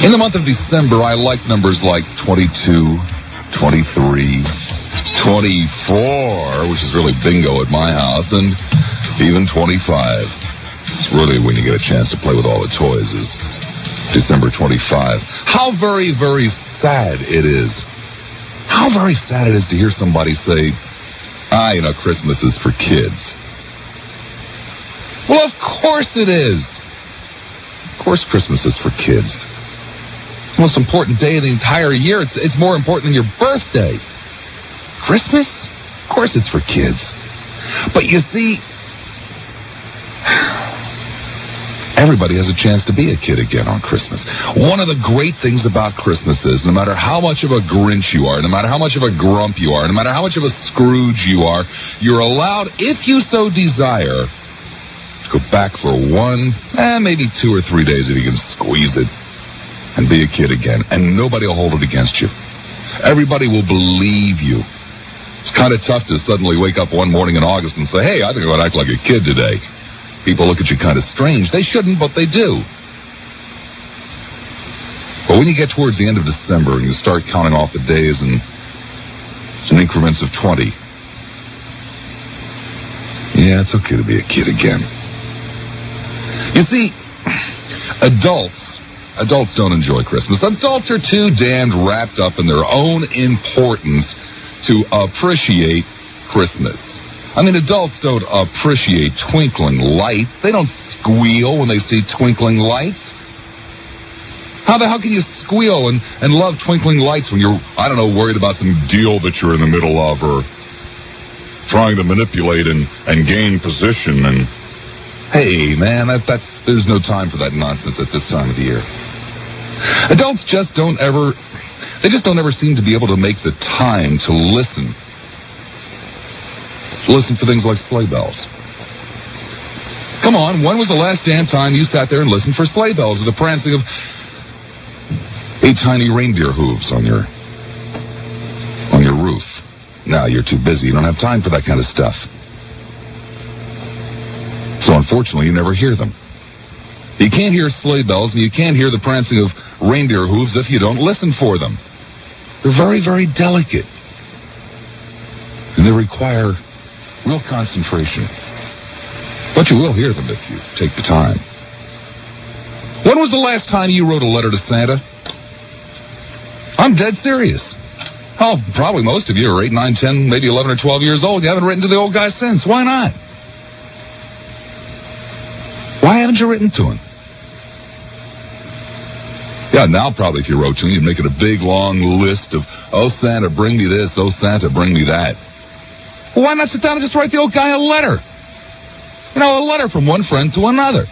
In the month of December, I like numbers like 22, 23, 24, which is really bingo at my house, and even 25. It's really when you get a chance to play with all the toys is December 25. How very, very sad it is. How very sad it is to hear somebody say, Christmas is for kids. Well, of course it is. Of course Christmas is for kids. It's the most important day of the entire year. It's more important than your birthday. Christmas? Of course it's for kids. But you see, everybody has a chance to be a kid again on Christmas. One of the great things about Christmas is no matter how much of a Grinch you are, no matter how much of a grump you are, no matter how much of a Scrooge you are, you're allowed, if you so desire, to go back for one, maybe 2 or 3 days if you can squeeze it, and be a kid again. And nobody will hold it against you. Everybody will believe you. It's kind of tough to suddenly wake up one morning in August and say, hey, I think I'm going to act like a kid today. People look at you kind of strange. They shouldn't, but they do. But when you get towards the end of December and you start counting off the days in increments of 20, yeah, it's okay to be a kid again. You see, adults don't enjoy Christmas. Adults are too damned wrapped up in their own importance to appreciate Christmas. I mean, adults don't appreciate twinkling lights. They don't squeal when they see twinkling lights. How the hell can you squeal and love twinkling lights when you're, worried about some deal that you're in the middle of or trying to manipulate and gain position? And hey, man, there's no time for that nonsense at this time of the year. Adults just don't ever seem to be able to make the time to listen. Listen for things like sleigh bells. Come on, when was the last damn time you sat there and listened for sleigh bells or the prancing of 8 tiny reindeer hooves on your roof? No, you're too busy. You don't have time for that kind of stuff. So unfortunately, you never hear them. You can't hear sleigh bells and you can't hear the prancing of reindeer hooves if you don't listen for them. They're very, very delicate. And they require real concentration. But you will hear them if you take the time. When was the last time you wrote a letter to Santa? I'm dead serious. Oh, probably most of you are 8, 9, 10, maybe 11 or 12 years old. You haven't written to the old guy since. Why not? Why haven't you written to him? Yeah, now probably if you wrote to him, you'd make it a big, long list of, oh, Santa, bring me this. Oh, Santa, bring me that. Well, why not sit down and just write the old guy a letter? A letter from one friend to another.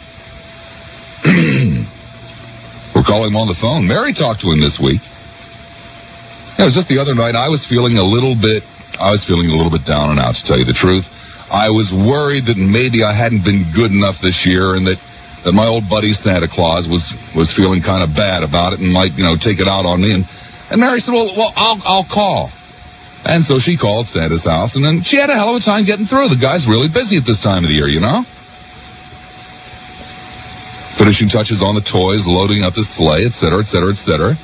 We're calling him on the phone. Mary talked to him this week. It was just the other night I was feeling a little bit down and out, to tell you the truth. I was worried that maybe I hadn't been good enough this year and that my old buddy Santa Claus was feeling kind of bad about it and might, take it out on me. And Mary said, well, I'll call. And so she called Santa's house, and then she had a hell of a time getting through. The guy's really busy at this time of the year, Finishing touches on the toys, loading up the sleigh, et cetera, et cetera, et cetera.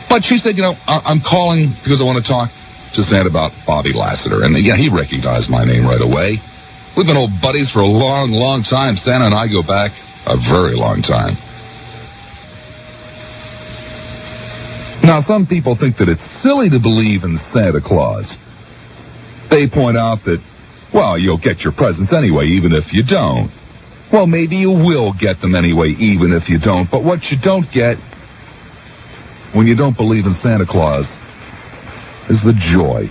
But she said, I'm calling because I want to talk to Santa about Bobby Lassiter. And yeah, he recognized my name right away. We've been old buddies for a long, long time. Santa and I go back a very long time. Now, some people think that it's silly to believe in Santa Claus. They point out that, well, you'll get your presents anyway, even if you don't. Well, maybe you will get them anyway, even if you don't. But what you don't get when you don't believe in Santa Claus is the joy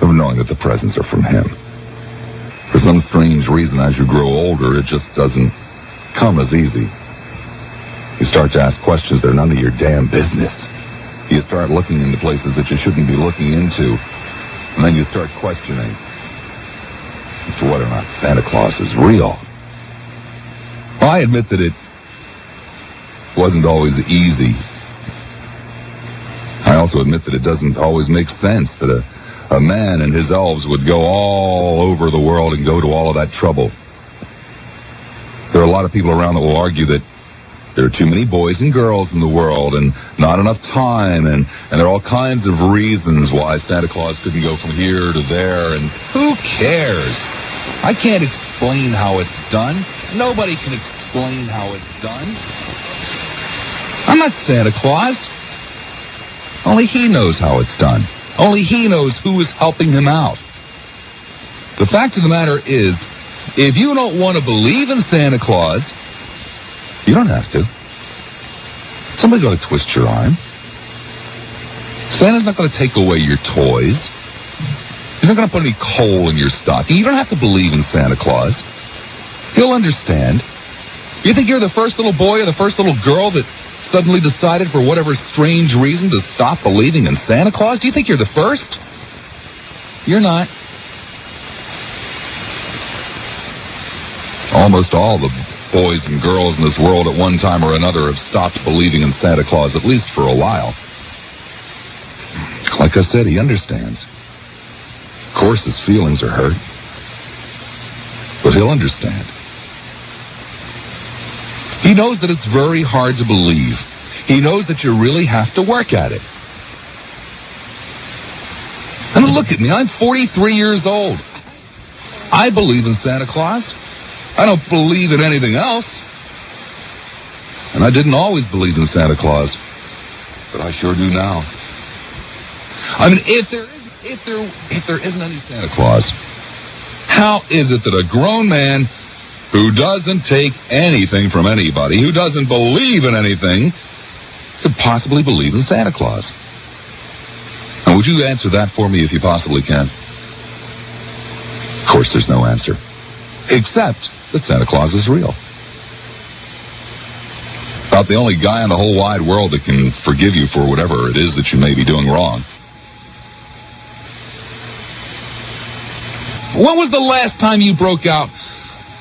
of knowing that the presents are from him. For some strange reason, as you grow older, it just doesn't come as easy. You start to ask questions that are none of your damn business. You start looking into places that you shouldn't be looking into. And then you start questioning as to whether or not Santa Claus is real. Well, I admit that it wasn't always easy. I also admit that it doesn't always make sense that a man and his elves would go all over the world and go to all of that trouble. There are a lot of people around that will argue that there are too many boys and girls in the world and not enough time, and there are all kinds of reasons why Santa Claus couldn't go from here to there, and who cares? I can't explain how it's done. Nobody can explain how it's done. I'm not Santa Claus. Only he knows how it's done. Only he knows who is helping him out. The fact of the matter is, if you don't want to believe in Santa Claus, you don't have to. Somebody's going to twist your arm. Santa's not going to take away your toys. He's not going to put any coal in your stocking. You don't have to believe in Santa Claus. He'll understand. You think you're the first little boy or the first little girl that suddenly decided for whatever strange reason to stop believing in Santa Claus? Do you think you're the first? You're not. Almost all the boys and girls in this world at one time or another have stopped believing in Santa Claus, at least for a while. Like I said, he understands. Of course, his feelings are hurt. But he'll understand. He knows that it's very hard to believe. He knows that you really have to work at it. And look at me, I'm 43 years old. I believe in Santa Claus. I don't believe in anything else. And I didn't always believe in Santa Claus, but I sure do now. I mean, if there isn't any Santa Claus, how is it that a grown man who doesn't take anything from anybody, who doesn't believe in anything, could possibly believe in Santa Claus? And would you answer that for me if you possibly can? Of course, there's no answer, except that Santa Claus is real. About the only guy in the whole wide world that can forgive you for whatever it is that you may be doing wrong. When was the last time you broke out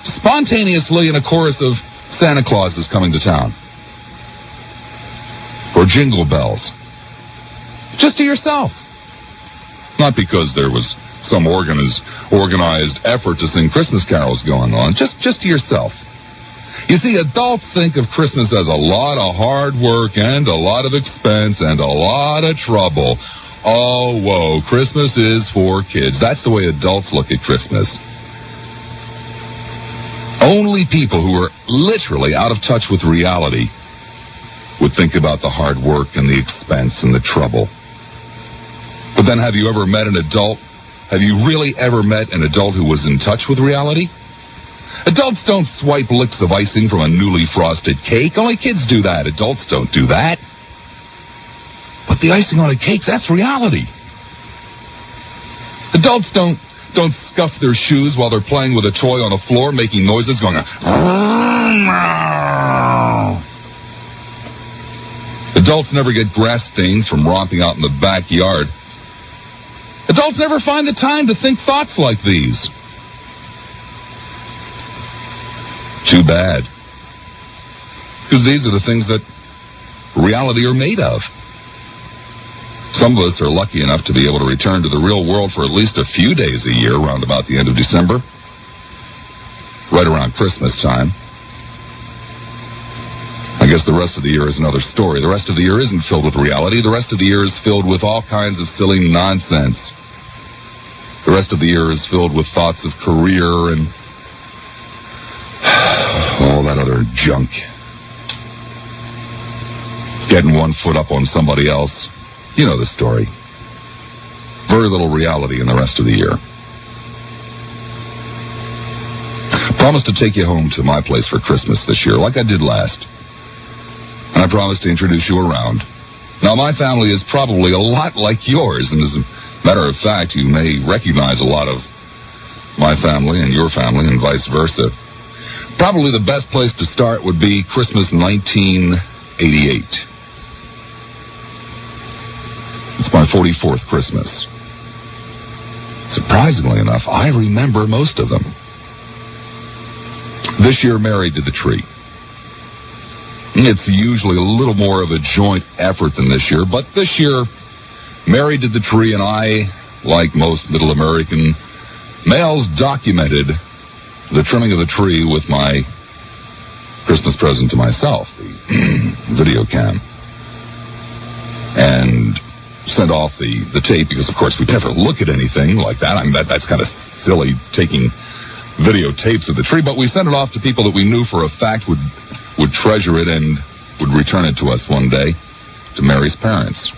spontaneously in a chorus of Santa Claus is coming to town? Or Jingle Bells? Just to yourself. Not because there was some organized effort to sing Christmas carols going on. Just to yourself. You see, adults think of Christmas as a lot of hard work and a lot of expense and a lot of trouble. Oh, whoa, Christmas is for kids. That's the way adults look at Christmas. Only people who are literally out of touch with reality would think about the hard work and the expense and the trouble. But then have you ever met an adult? Have you really ever met an adult who was in touch with reality? Adults don't swipe licks of icing from a newly frosted cake. Only kids do that. Adults don't do that. But the icing on a cake, that's reality. Adults don't scuff their shoes while they're playing with a toy on the floor, making noises, going, Adults never get grass stains from romping out in the backyard. Adults never find the time to think thoughts like these. Too bad. Because these are the things that reality are made of. Some of us are lucky enough to be able to return to the real world for at least a few days a year, around about the end of December, right around Christmas time. I guess the rest of the year is another story. The rest of the year isn't filled with reality. The rest of the year is filled with all kinds of silly nonsense. The rest of the year is filled with thoughts of career and all that other junk. Getting one foot up on somebody else. You know the story. Very little reality in the rest of the year. I promised to take you home to my place for Christmas this year, like I did last. And I promised to introduce you around. Now, my family is probably a lot like yours, and as a matter of fact, you may recognize a lot of my family and your family and vice versa. Probably the best place to start would be Christmas 1988. It's my 44th Christmas. Surprisingly enough, I remember most of them. This year, Married to the Tree. It's usually a little more of a joint effort than this year, but this year, Married to the Tree and I, like most Middle American males, documented the trimming of the tree with my Christmas present to myself, the video cam, and sent off the tape because, of course, we'd never look at anything like that. I mean, that's kind of silly, taking videotapes of the tree, but we sent it off to people that we knew for a fact would treasure it and would return it to us one day, to Mary's parents.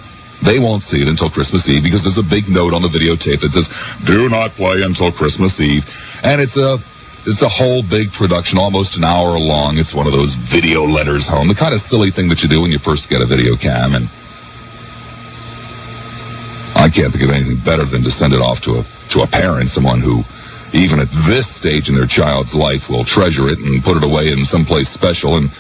They won't see it until Christmas Eve because there's a big note on the videotape that says, "Do not play until Christmas Eve." And it's a whole big production, almost an hour long. It's one of those video letters home, the kind of silly thing that you do when you first get a video cam. And I can't think of anything better than to send it off to a parent, someone who, even at this stage in their child's life, will treasure it and put it away in some place special and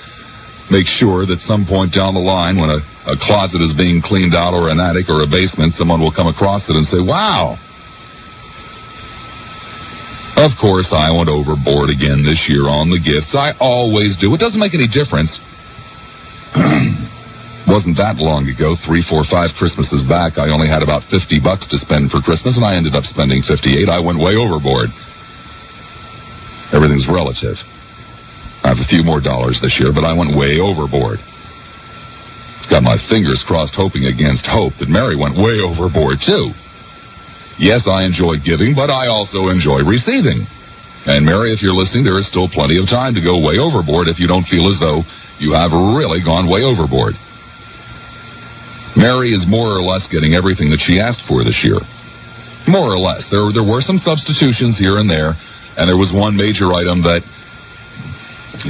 make sure that some point down the line when a closet is being cleaned out or an attic or a basement, someone will come across it and say, "Wow." Of course, I went overboard again this year on the gifts. I always do. It doesn't make any difference. Wasn't that long ago, 3, 4, 5 Christmases back, I only had about $50 to spend for Christmas, and I ended up spending $58. I went way overboard. Everything's relative. I have a few more dollars this year, but I went way overboard. Got my fingers crossed, hoping against hope that Mary went way overboard, too. Yes, I enjoy giving, but I also enjoy receiving. And Mary, if you're listening, there is still plenty of time to go way overboard if you don't feel as though you have really gone way overboard. Mary is more or less getting everything that she asked for this year. More or less. There were some substitutions here and there, and there was one major item that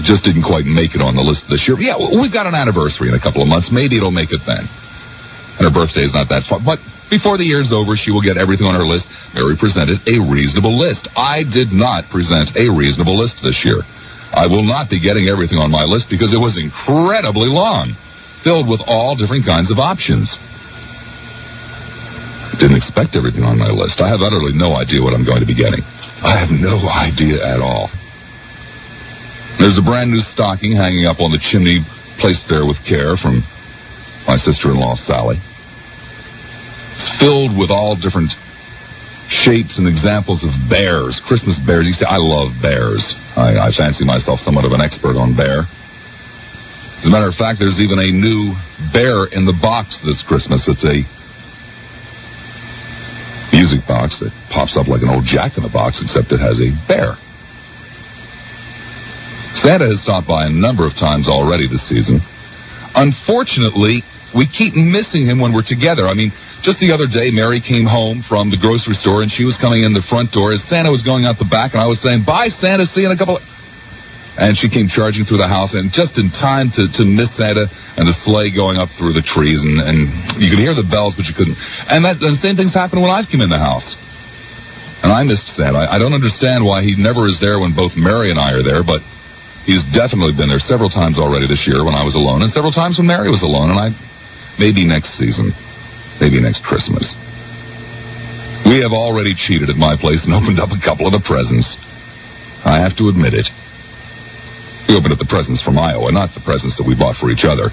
just didn't quite make it on the list this year. Yeah, we've got an anniversary in a couple of months. Maybe it'll make it then. And her birthday is not that far. But before the year's over, she will get everything on her list. Mary presented a reasonable list. I did not present a reasonable list this year. I will not be getting everything on my list because it was incredibly long, filled with all different kinds of options. I didn't expect everything on my list. I have utterly no idea what I'm going to be getting. I have no idea at all. There's a brand new stocking hanging up on the chimney, placed there with care from my sister-in-law, Sally. It's filled with all different shapes and examples of bears, Christmas bears. You see, I love bears. I fancy myself somewhat of an expert on bear. As a matter of fact, there's even a new bear in the box this Christmas. It's a music box that pops up like an old Jack-in-the-Box, except it has a bear. Santa has stopped by a number of times already this season. Unfortunately, we keep missing him when we're together. I mean, just the other day, Mary came home from the grocery store, and she was coming in the front door as Santa was going out the back, and I was saying, "Bye, Santa, see you in a couple of..." And she came charging through the house, and just in time to miss Santa and the sleigh going up through the trees, and you could hear the bells, but you couldn't. And the same thing's happened when I've come in the house. And I missed Santa. I don't understand why he never is there when both Mary and I are there, but he's definitely been there several times already this year when I was alone, and several times when Mary was alone, and maybe next season, maybe next Christmas. We have already cheated at my place and opened up a couple of the presents. I have to admit it. We opened up the presents from Iowa, not the presents that we bought for each other.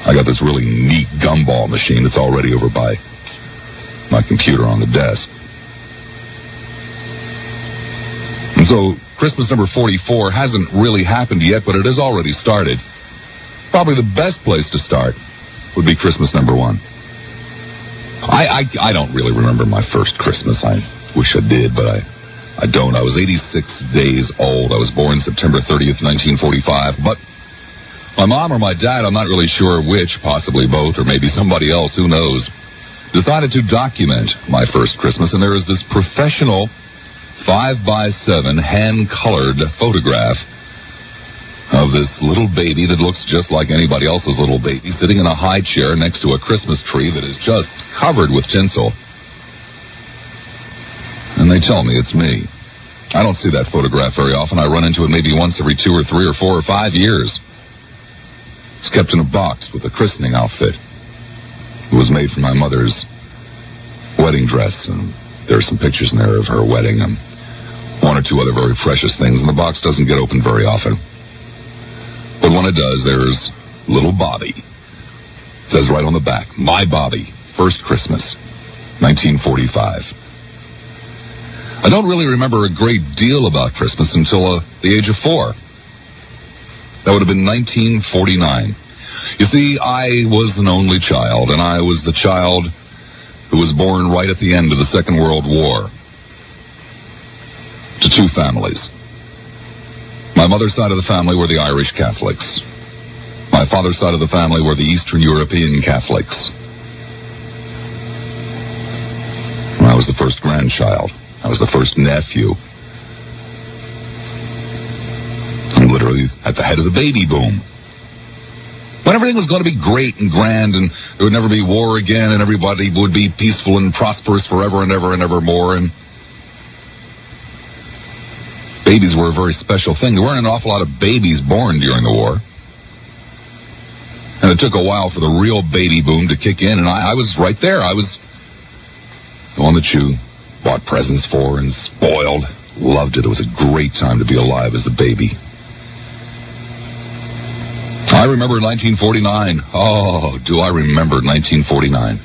I got this really neat gumball machine that's already over by my computer on the desk. And so Christmas number 44 hasn't really happened yet, but it has already started. Probably the best place to start would be Christmas number 1. I don't really remember my first Christmas. I wish I did, but I don't. I was 86 days old. I was born September 30th, 1945. But my mom or my dad, I'm not really sure which, possibly both, or maybe somebody else, who knows, decided to document my first Christmas. And there is this professional 5x7 hand-colored photograph of this little baby that looks just like anybody else's little baby, sitting in a high chair next to a Christmas tree that is just covered with tinsel. And they tell me it's me. I don't see that photograph very often. I run into it maybe once every 2 or 3 or 4 or 5 years. It's kept in a box with a christening outfit. It was made for my mother's wedding dress, and there are some pictures in there of her wedding and 1 or 2 other very precious things, and the box doesn't get opened very often. But when it does, there's little Bobby. It says right on the back, "My Bobby, first Christmas, 1945. I don't really remember a great deal about Christmas until the age of 4. That would have been 1949. You see, I was an only child, and I was the child who was born right at the end of the Second World War to two families. My mother's side of the family were the Irish Catholics. My father's side of the family were the Eastern European Catholics. I was the first grandchild. I was the first nephew. I'm literally at the head of the baby boom. When everything was going to be great and grand and there would never be war again and everybody would be peaceful and prosperous forever and ever and ever more. And babies were a very special thing. There weren't an awful lot of babies born during the war. And it took a while for the real baby boom to kick in, and I was right there. I was the one that you bought presents for and spoiled. Loved it. It was a great time to be alive as a baby. I remember 1949. Oh, do I remember 1949.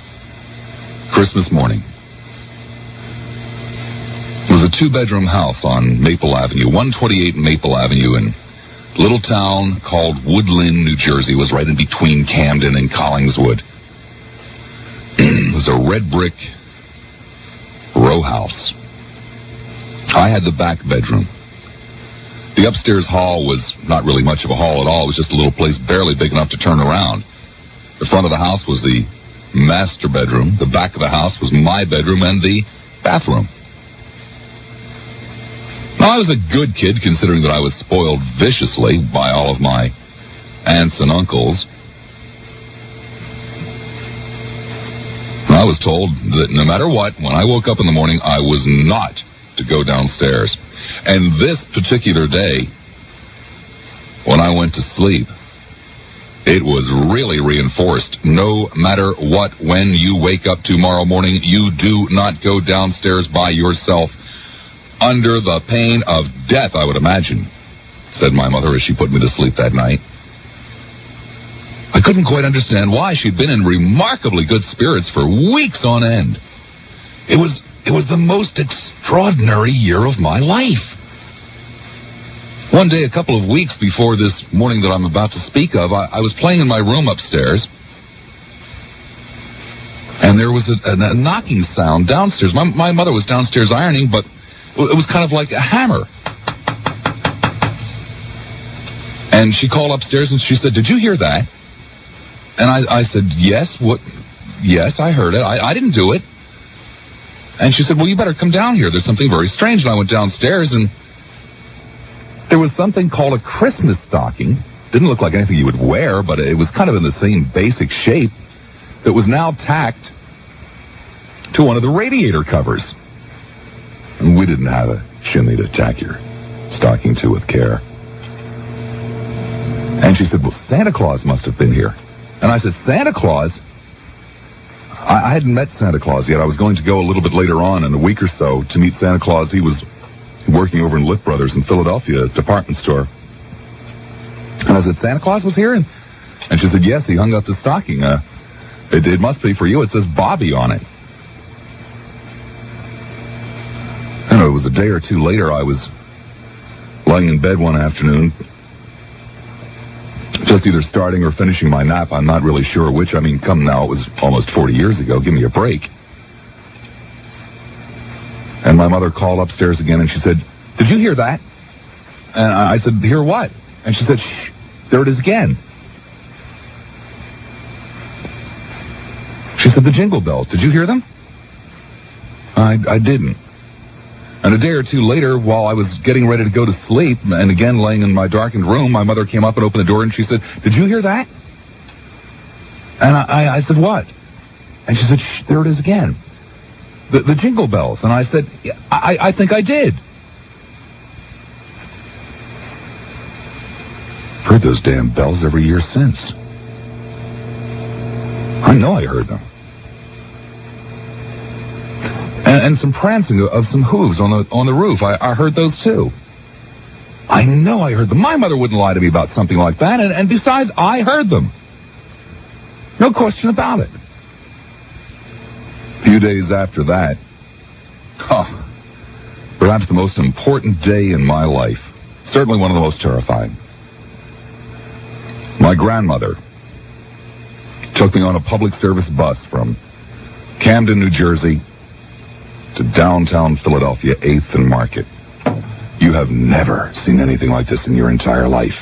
Christmas morning. It was a two-bedroom house on Maple Avenue, 128 Maple Avenue in a little town called Woodland, New Jersey. It was right in between Camden and Collingswood. It was a red brick row house. I had the back bedroom. The upstairs hall was not really much of a hall at all. It was just a little place barely big enough to turn around. The front of the house was the master bedroom. The back of the house was my bedroom and the bathroom. Now, I was a good kid, considering that I was spoiled viciously by all of my aunts and uncles. I was told that no matter what, when I woke up in the morning, I was not to go downstairs. And this particular day, when I went to sleep, it was really reinforced. No matter what, when you wake up tomorrow morning, you do not go downstairs by yourself, under the pain of death, I would imagine, said my mother as she put me to sleep that night. I couldn't quite understand why. She'd been in remarkably good spirits for weeks on end. It was the most extraordinary year of my life. One day, a couple of weeks before this morning that I'm about to speak of, I was playing in my room upstairs, and there was a knocking sound downstairs. My mother was downstairs ironing, but it was kind of like a hammer. And she called upstairs and she said, "Did you hear that?" And I said, "Yes, what? Yes, I heard it. I didn't do it." And she said, "Well, you better come down here. There's something very strange." And I went downstairs, and there was something called a Christmas stocking. Didn't look like anything you would wear, but it was kind of in the same basic shape, that was now tacked to one of the radiator covers. And we didn't have a chimney to tack your stocking to with care. And she said, "Well, Santa Claus must have been here." And I said, "Santa Claus?" I hadn't met Santa Claus yet. I was going to go a little bit later on in a week or so to meet Santa Claus. He was working over in Lit Brothers in Philadelphia, department store. And I said, "Santa Claus was here?" And she said, "Yes, he hung up the stocking. It must be for you. It says Bobby on it." And it was a day or two later. I was lying in bed one afternoon, just either starting or finishing my nap. I'm not really sure which. I mean, come now, it was almost 40 years ago. Give me a break. And my mother called upstairs again, and she said, "Did you hear that?" And I said, "Hear what?" And she said, "Shh, there it is again." She said, "The jingle bells, did you hear them?" I didn't. And a day or two later, while I was getting ready to go to sleep, and again laying in my darkened room, my mother came up and opened the door, and she said, "Did you hear that?" And I said, "What?" And she said, "Shh, there it is again. The jingle bells." And I said, I think I did. I've heard those damn bells every year since. I know I heard them. And some prancing of some hooves on the roof. I heard those too. I know I heard them. My mother wouldn't lie to me about something like that. And besides, I heard them. No question about it. A few days after that, perhaps the most important day in my life. Certainly one of the most terrifying. My grandmother took me on a public service bus from Camden, New Jersey to downtown Philadelphia, 8th and Market. You have never seen anything like this in your entire life.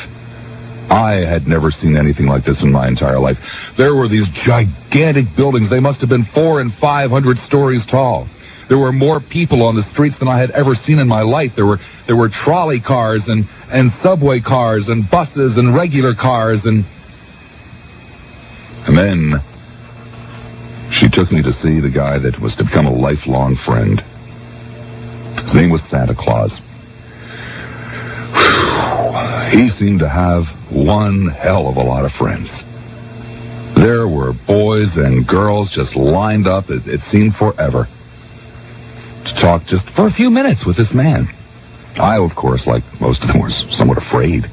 I had never seen anything like this in my entire life. There were these gigantic buildings. They must have been 400 and 500 stories tall. There were more people on the streets than I had ever seen in my life. There were trolley cars and subway cars and buses and regular cars and then she took me to see the guy that was to become a lifelong friend. His name was Santa Claus. He seemed to have one hell of a lot of friends. There were boys and girls just lined up, it seemed forever, to talk just for a few minutes with this man. I, of course, like most of them, was somewhat afraid.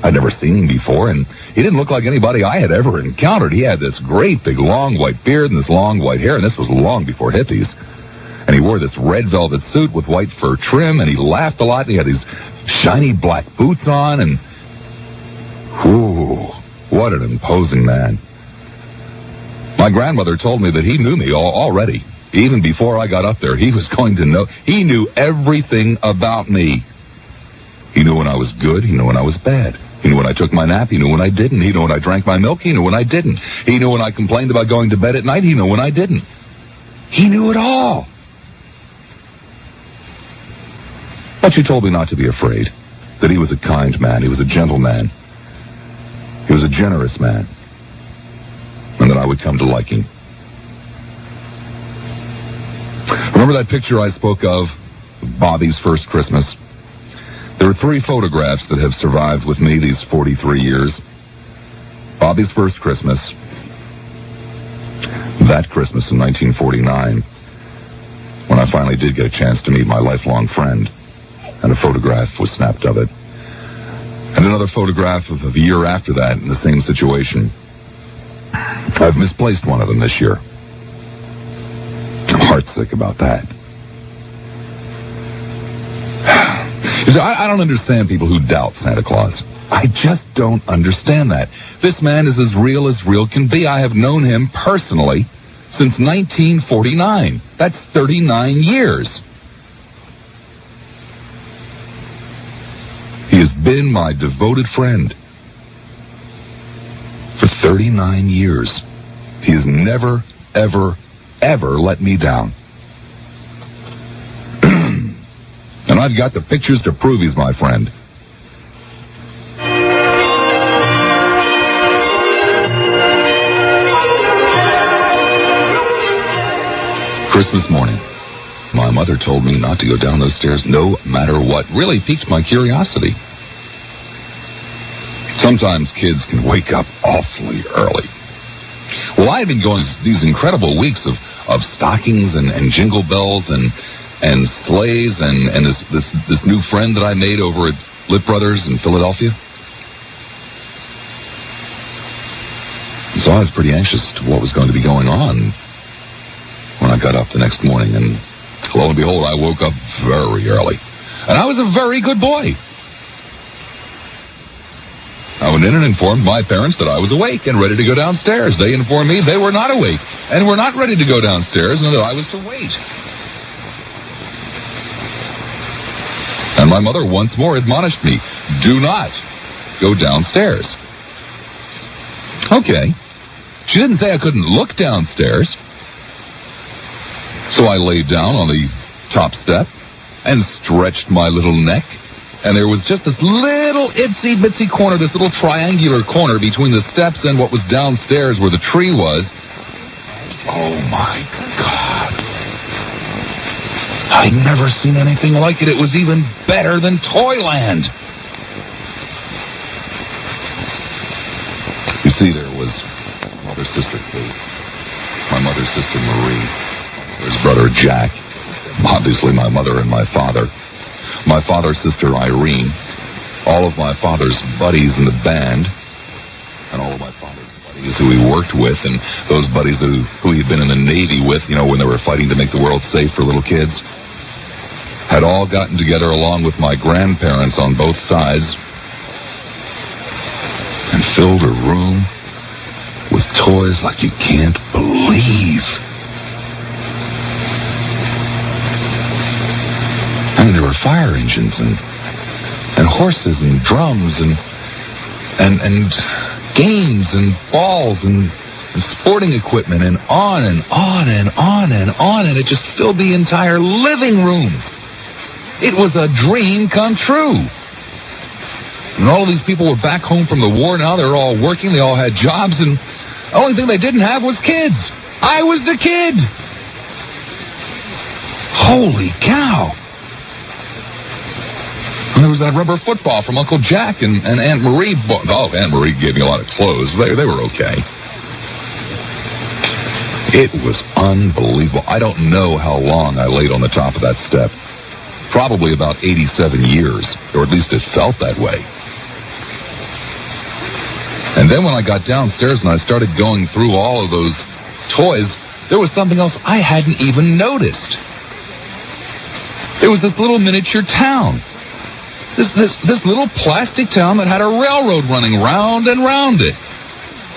I'd never seen him before, and he didn't look like anybody I had ever encountered. He had this great big long white beard and this long white hair, and this was long before hippies. And he wore this red velvet suit with white fur trim, and he laughed a lot, and he had these shiny black boots on, and whew, what an imposing man. My grandmother told me that he knew me already. Even before I got up there, he was going to know. He knew everything about me. He knew when I was good. He knew when I was bad. He knew when I took my nap. He knew when I didn't. He knew when I drank my milk. He knew when I didn't. He knew when I complained about going to bed at night. He knew when I didn't. He knew it all. But she told me not to be afraid, that he was a kind man. He was a gentle man. He was a generous man. And that I would come to like him. Remember that picture I spoke of Bobby's first Christmas? There are 3 photographs that have survived with me these 43 years. Bobby's first Christmas, that Christmas in 1949, when I finally did get a chance to meet my lifelong friend, and a photograph was snapped of it. And another photograph of a year after that in the same situation. I've misplaced one of them this year. I'm heartsick about that. You see, I don't understand people who doubt Santa Claus. I just don't understand that. This man is as real can be. I have known him personally since 1949. That's 39 years. He has been my devoted friend for 39 years. He has never, ever let me down. And I've got the pictures to prove he's my friend. Christmas morning. My mother told me not to go down those stairs no matter what. Really piqued my curiosity. Sometimes kids can wake up awfully early. Well, I had been going these incredible weeks of stockings and jingle bells and sleighs and this new friend that I made over at Lit Brothers in Philadelphia. And so I was pretty anxious to what was going to be going on when I got up the next morning, and lo and behold, I woke up very early. And I was a very good boy. I went in and informed my parents that I was awake and ready to go downstairs. They informed me they were not awake and were not ready to go downstairs and that I was to wait. And my mother once more admonished me, do not go downstairs. Okay. She didn't say I couldn't look downstairs. So I laid down on the top step and stretched my little neck. And there was just this little itsy-bitsy corner, this little triangular corner between the steps and what was downstairs where the tree was. Oh, my God. I'd never seen anything like it. It was even better than Toyland. You see, there was my mother's sister, Kate, my mother's sister, Marie, my mother's brother, Jack, obviously my mother and my father, my father's sister, Irene, all of my father's buddies in the band, and all of my father's buddies who he worked with, and those buddies who he'd been in the Navy with, you know, when they were fighting to make the world safe for little kids, had all gotten together along with my grandparents on both sides and filled a room with toys like you can't believe. I mean, there were fire engines and horses and drums and games and balls and sporting equipment and on and on and on and on, and it just filled the entire living room. It was a dream come true. And all of these people were back home from the war now. They were all working. They all had jobs, and the only thing they didn't have was kids. I was the kid. Holy cow. And there was that rubber football from Uncle Jack and Aunt Marie. Oh, Aunt Marie gave me a lot of clothes. They were okay. It was unbelievable. I don't know how long I laid on the top of that step. Probably about 87 years, or at least it felt that way. And then when I got downstairs and I started going through all of those toys, there was something else I hadn't even noticed. It was this little miniature town. This little plastic town that had a railroad running round and round it.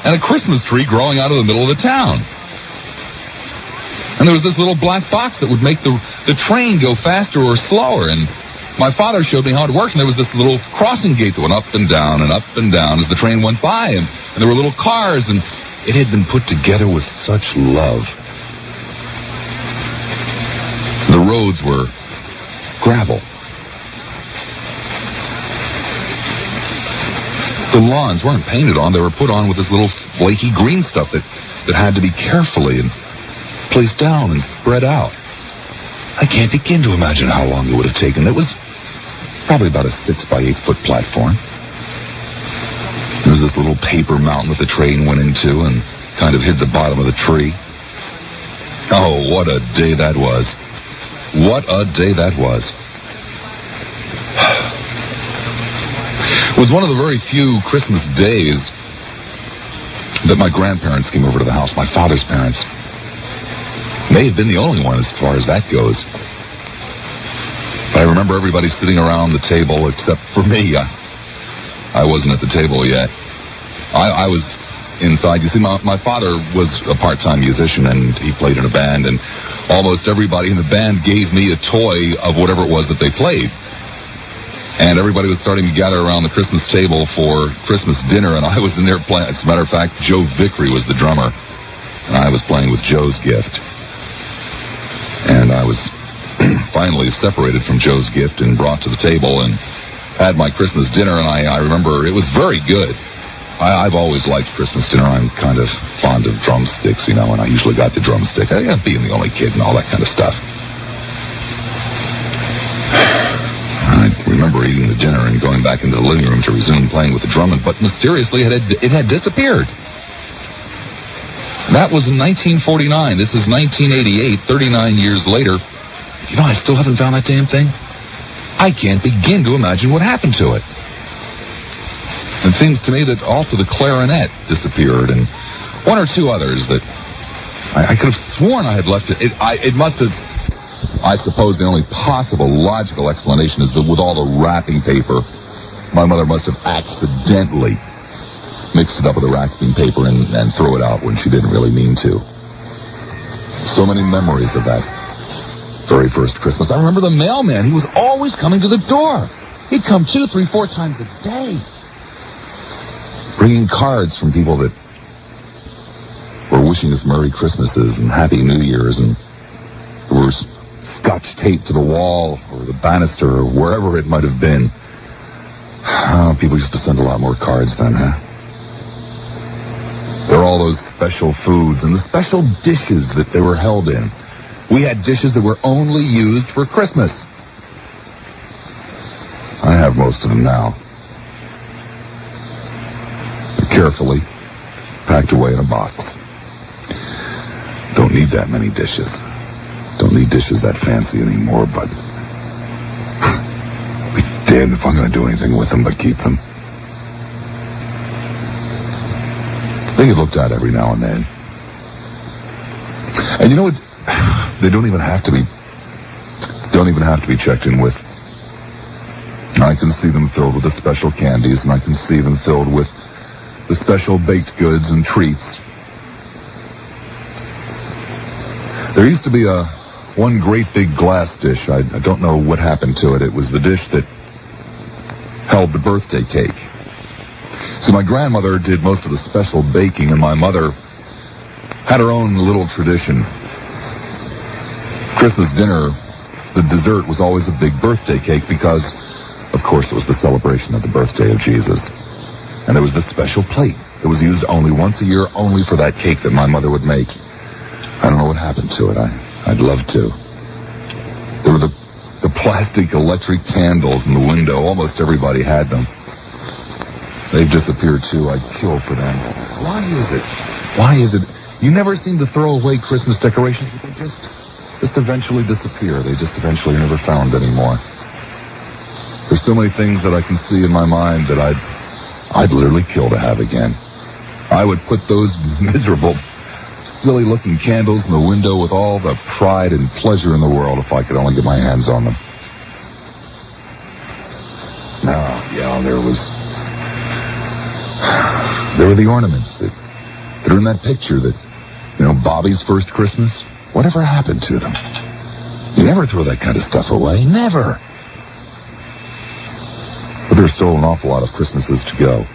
And a Christmas tree growing out of the middle of the town. And there was this little black box that would make the train go faster or slower. And my father showed me how it works. And there was this little crossing gate that went up and down as the train went by. And there were little cars. And it had been put together with such love. The roads were gravel. The lawns weren't painted on. They were put on with this little flaky green stuff that had to be carefully and placed down and spread out. I can't begin to imagine how long it would have taken. It was probably about a 6 by 8 foot platform. There was this little paper mountain that the train went into and kind of hid the bottom of the tree. Oh, what a day that was. What a day that was. It was one of the very few Christmas days that my grandparents came over to the house, my father's parents. May have been the only one as far as that goes. But I remember everybody sitting around the table except for me. I wasn't at the table yet. I was inside. You see, my father was a part-time musician, and he played in a band, and almost everybody in the band gave me a toy of whatever it was that they played. And everybody was starting to gather around the Christmas table for Christmas dinner, and I was in there playing. As a matter of fact, Joe Vickery was the drummer, and I was playing with Joe's gift. And I was finally separated from Joe's gift and brought to the table and had my Christmas dinner, and I remember it was very good. I've always liked Christmas dinner. I'm kind of fond of drumsticks, and I usually got the drumstick. Being the only kid and all that kind of stuff. I remember eating the dinner and going back into the living room to resume playing with the drum, but mysteriously it had disappeared. That was in 1949. This is 1988, 39 years later. I still haven't found that damn thing. I can't begin to imagine what happened to it. It seems to me that also the clarinet disappeared, and one or two others that I could have sworn I had left it. It must have. I suppose the only possible logical explanation is that with all the wrapping paper, my mother must have accidentally mixed it up with the wrapping paper and throw it out when she didn't really mean to. So many memories of that very first Christmas. I remember the mailman. He was always coming to the door. He'd come 2, 3, 4 times a day, bringing cards from people that were wishing us Merry Christmases and Happy New Years, and there were scotch tape to the wall or the banister or wherever it might have been. Oh, people used to send a lot more cards then, huh? There were all those special foods and the special dishes that they were held in. We had dishes that were only used for Christmas. I have most of them now. They're carefully packed away in a box. Don't need that many dishes. Don't need dishes that fancy anymore, but I'll be damned if I'm going to do anything with them but keep them. They get looked at every now and then. And you know what? They don't even have to be checked in with. I can see them filled with the special candies, and I can see them filled with the special baked goods and treats. There used to be one great big glass dish. I don't know what happened to it. It was the dish that held the birthday cake. So my grandmother did most of the special baking, and my mother had her own little tradition. Christmas dinner, the dessert was always a big birthday cake because, of course, it was the celebration of the birthday of Jesus. And there was this special plate that was used only once a year, only for that cake that my mother would make. I don't know what happened to it. I'd love to. There were the plastic electric candles in the window. Almost everybody had them. They've disappeared, too. I'd kill for them. Why is it? You never seem to throw away Christmas decorations, but they just eventually disappear. They just eventually are never found anymore. There's so many things that I can see in my mind that I'd literally kill to have again. I would put those miserable, silly-looking candles in the window with all the pride and pleasure in the world if I could only get my hands on them. There were the ornaments that are in that picture that, Bobby's first Christmas. Whatever happened to them? You never throw that kind of stuff away. Never. But there's still an awful lot of Christmases to go.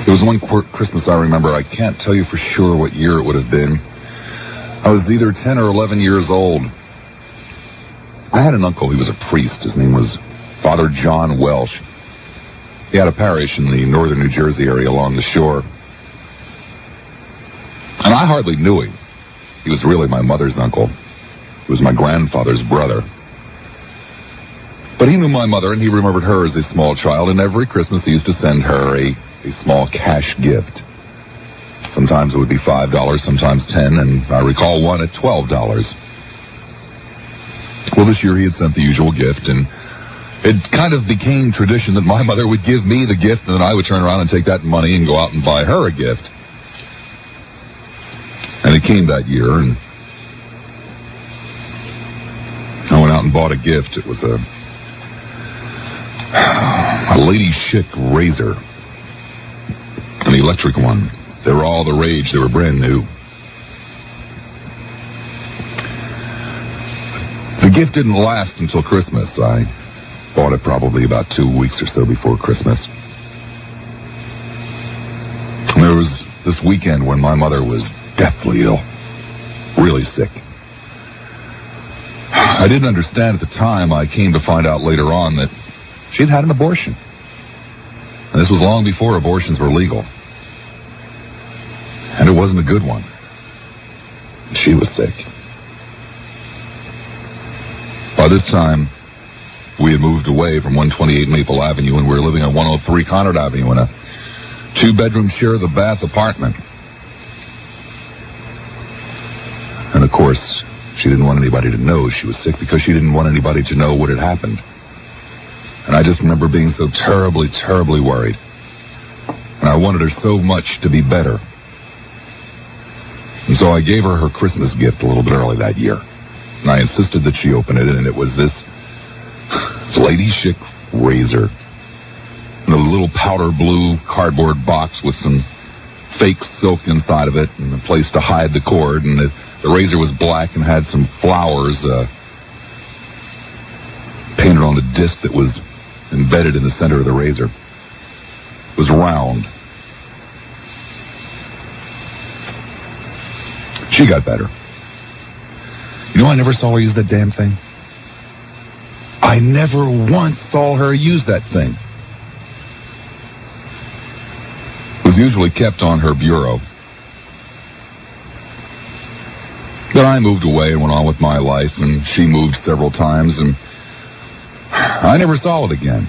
There was one Christmas I remember. I can't tell you for sure what year it would have been. I was either 10 or 11 years old. I had an uncle. He was a priest. His name was Father John Welsh. He had a parish in the northern New Jersey area along the shore. And I hardly knew him. He was really my mother's uncle. He was my grandfather's brother. But he knew my mother, and he remembered her as a small child, and every Christmas he used to send her a small cash gift. Sometimes it would be $5, sometimes $10, and I recall one at $12. Well, this year he had sent the usual gift, and it kind of became tradition that my mother would give me the gift, and then I would turn around and take that money and go out and buy her a gift. And it came that year, and I went out and bought a gift. It was a Lady Schick razor, an electric one. They were all the rage. They were brand new. The gift didn't last until Christmas. I bought it probably about 2 weeks or so before Christmas. And there was this weekend when my mother was deathly ill, really sick. I didn't understand at the time. I came to find out later on that she'd had an abortion. And this was long before abortions were legal. And it wasn't a good one. She was sick. By this time, we had moved away from 128 Maple Avenue, and we were living on 103 Kindred Avenue in a 2-bedroom share-the-bath apartment. And of course, she didn't want anybody to know she was sick because she didn't want anybody to know what had happened. And I just remember being so terribly, terribly worried. And I wanted her so much to be better. And so I gave her her Christmas gift a little bit early that year. And I insisted that she open it, and it was this Lady Schick razor in a little powder blue cardboard box with some fake silk inside of it and a place to hide the cord. And the razor was black and had some flowers painted on the disc that was embedded in the center of the razor. It was round. She got better. I never saw her use that damn thing. I never once saw her use that thing. It was usually kept on her bureau. Then I moved away and went on with my life, and she moved several times, and I never saw it again.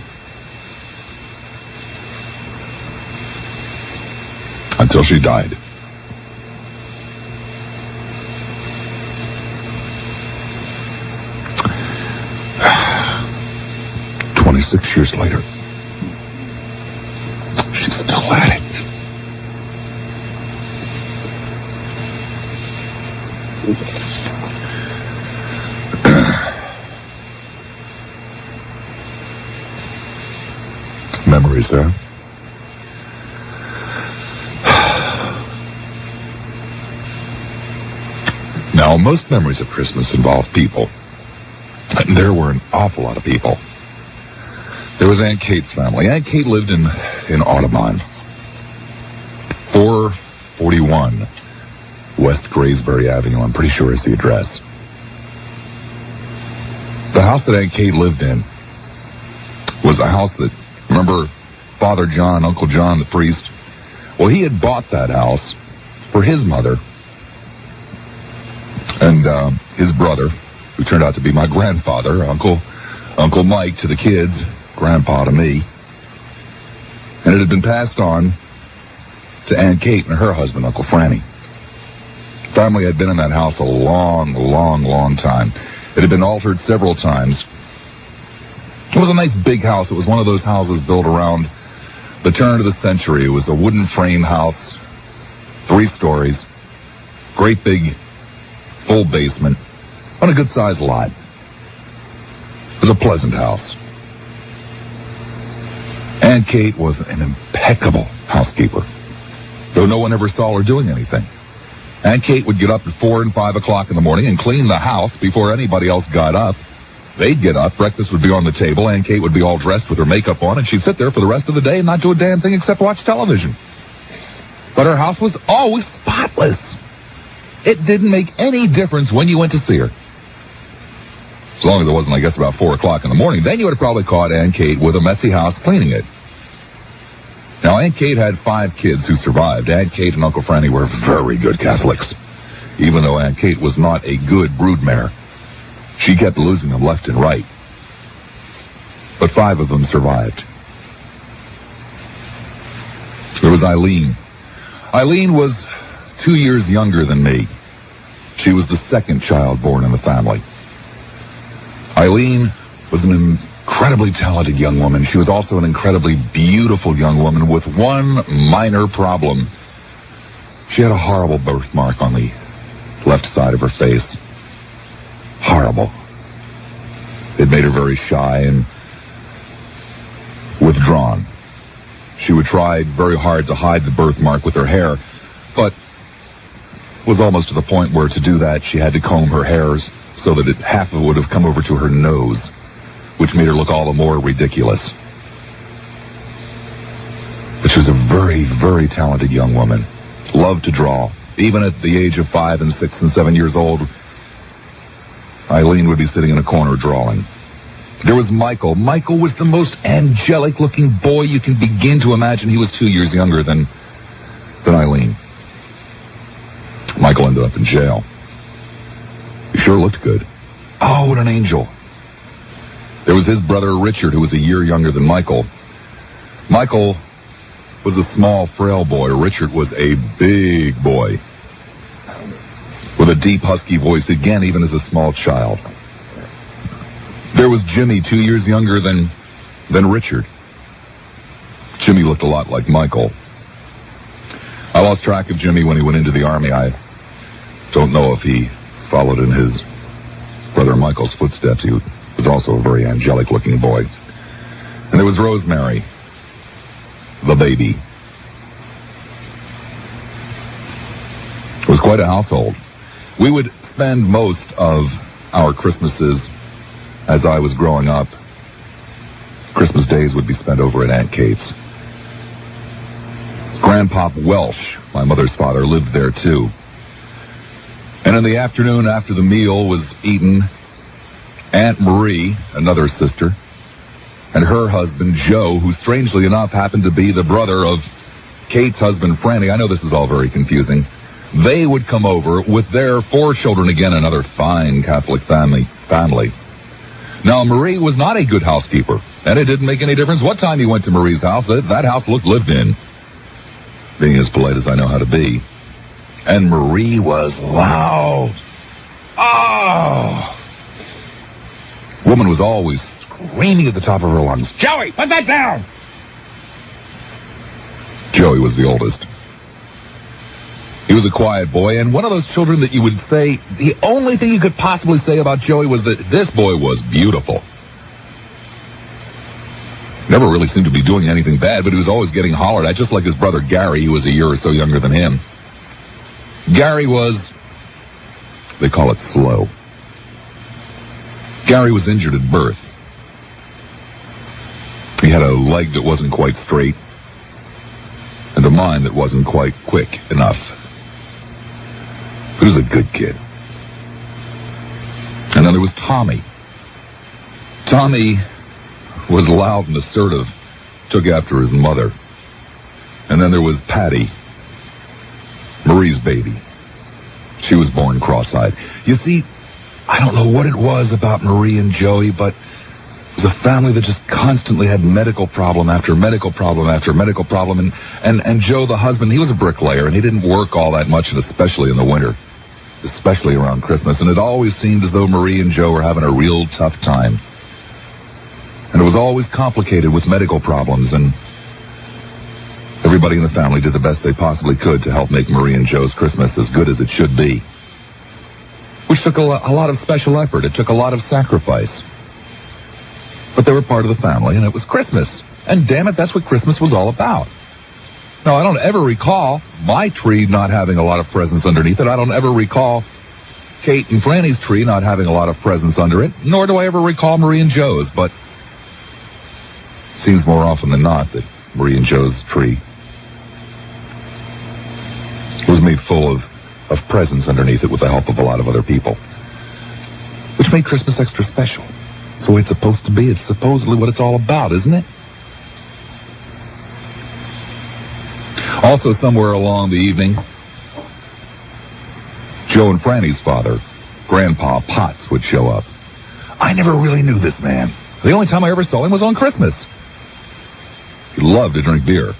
Until she died. "26 years later, she's still at it." Memories there. Now, most memories of Christmas involve people. And there were an awful lot of people. There was Aunt Kate's family. Aunt Kate lived in Audubon. 441 West Graysbury Avenue, I'm pretty sure is the address. The house that Aunt Kate lived in was a house that, remember Father John, Uncle John, the priest? Well, he had bought that house for his mother and his brother, who turned out to be my grandfather, Uncle Mike to the kids, Grandpa to me. And it had been passed on to Aunt Kate and her husband, Uncle Franny. Family had been in that house a long, long, long time. It had been altered several times. It was a nice big house. It was one of those houses built around the turn of the century. It was a wooden frame house, 3 stories, great big full basement, on a good-sized lot. It was a pleasant house. Aunt Kate was an impeccable housekeeper, though no one ever saw her doing anything. Aunt Kate would get up at 4 and 5 o'clock in the morning and clean the house before anybody else got up. They'd get up, breakfast would be on the table, Aunt Kate would be all dressed with her makeup on, and she'd sit there for the rest of the day and not do a damn thing except watch television. But her house was always spotless. It didn't make any difference when you went to see her. As long as it wasn't, I guess, about 4 o'clock in the morning, then you would have probably caught Aunt Kate with a messy house cleaning it. Now, Aunt Kate had 5 kids who survived. Aunt Kate and Uncle Franny were very good Catholics, even though Aunt Kate was not a good broodmare. She kept losing them left and right. But 5 of them survived. There was Eileen. Eileen was 2 years younger than me. She was the second child born in the family. Eileen was an incredibly talented young woman. She was also an incredibly beautiful young woman with one minor problem. She had a horrible birthmark on the left side of her face. Horrible. It made her very shy and withdrawn. She would try very hard to hide the birthmark with her hair, but was almost to the point where to do that she had to comb her hairs so that half of it would have come over to her nose, which made her look all the more ridiculous. But she was a very, very talented young woman. Loved to draw. Even at the age of 5 and 6 and 7 years old, Eileen would be sitting in a corner drawing. There was Michael. Michael was the most angelic-looking boy you can begin to imagine. He was 2 years younger than Eileen. Michael ended up in jail. He sure looked good. Oh, what an angel. There was his brother Richard, who was a year younger than Michael. Michael was a small, frail boy. Richard was a big boy with a deep, husky voice, again, even as a small child. There was Jimmy, 2 years younger than Richard. Jimmy looked a lot like Michael. I lost track of Jimmy when he went into the Army. I don't know if he followed in his brother Michael's footsteps. He was also a very angelic-looking boy. And there was Rosemary, the baby. It was quite a household. We would spend most of our Christmases, as I was growing up, Christmas days would be spent over at Aunt Kate's. Grandpop Welsh, my mother's father, lived there too. And in the afternoon, after the meal was eaten, Aunt Marie, another sister, and her husband, Joe, who strangely enough happened to be the brother of Kate's husband, Franny. I know this is all very confusing. They would come over with their 4 children, again, another fine Catholic family. Now, Marie was not a good housekeeper, and it didn't make any difference what time you went to Marie's house. That house looked lived in, being as polite as I know how to be. And Marie was loud. Oh! Woman was always screaming at the top of her lungs, "Joey, put that down!" Joey was the oldest. He was a quiet boy, and one of those children that you would say, the only thing you could possibly say about Joey was that this boy was beautiful. Never really seemed to be doing anything bad, but he was always getting hollered at, just like his brother Gary, who was a year or so younger than him. Gary was They call it slow. Gary was injured at birth. He had a leg that wasn't quite straight and a mind that wasn't quite quick enough. He was a good kid. And then there was Tommy. Tommy was loud and assertive, took after his mother. And then there was Patty, Marie's baby. She was born cross-eyed. You see, I don't know what it was about Marie and Joey, but it was a family that just constantly had medical problem after medical problem after medical problem. And Joe, the husband, he was a bricklayer, and he didn't work all that much, and especially in the winter, especially around Christmas. And it always seemed as though Marie and Joe were having a real tough time. And it was always complicated with medical problems, and everybody in the family did the best they possibly could to help make Marie and Joe's Christmas as good as it should be. Which took a lot of special effort. It took a lot of sacrifice. But they were part of the family, and it was Christmas. And damn it, that's what Christmas was all about. Now, I don't ever recall my tree not having a lot of presents underneath it. I don't ever recall Kate and Franny's tree not having a lot of presents under it. Nor do I ever recall Marie and Joe's, but it seems more often than not that Marie and Joe's tree was made full of presents underneath it with the help of a lot of other people, which made Christmas extra special. It's the way it's supposed to be. It's supposedly what it's all about, isn't it? Also, somewhere along the evening, Joe and Franny's father, Grandpa Potts, would show up. I never really knew this man. The only time I ever saw him was on Christmas. He loved to drink beer.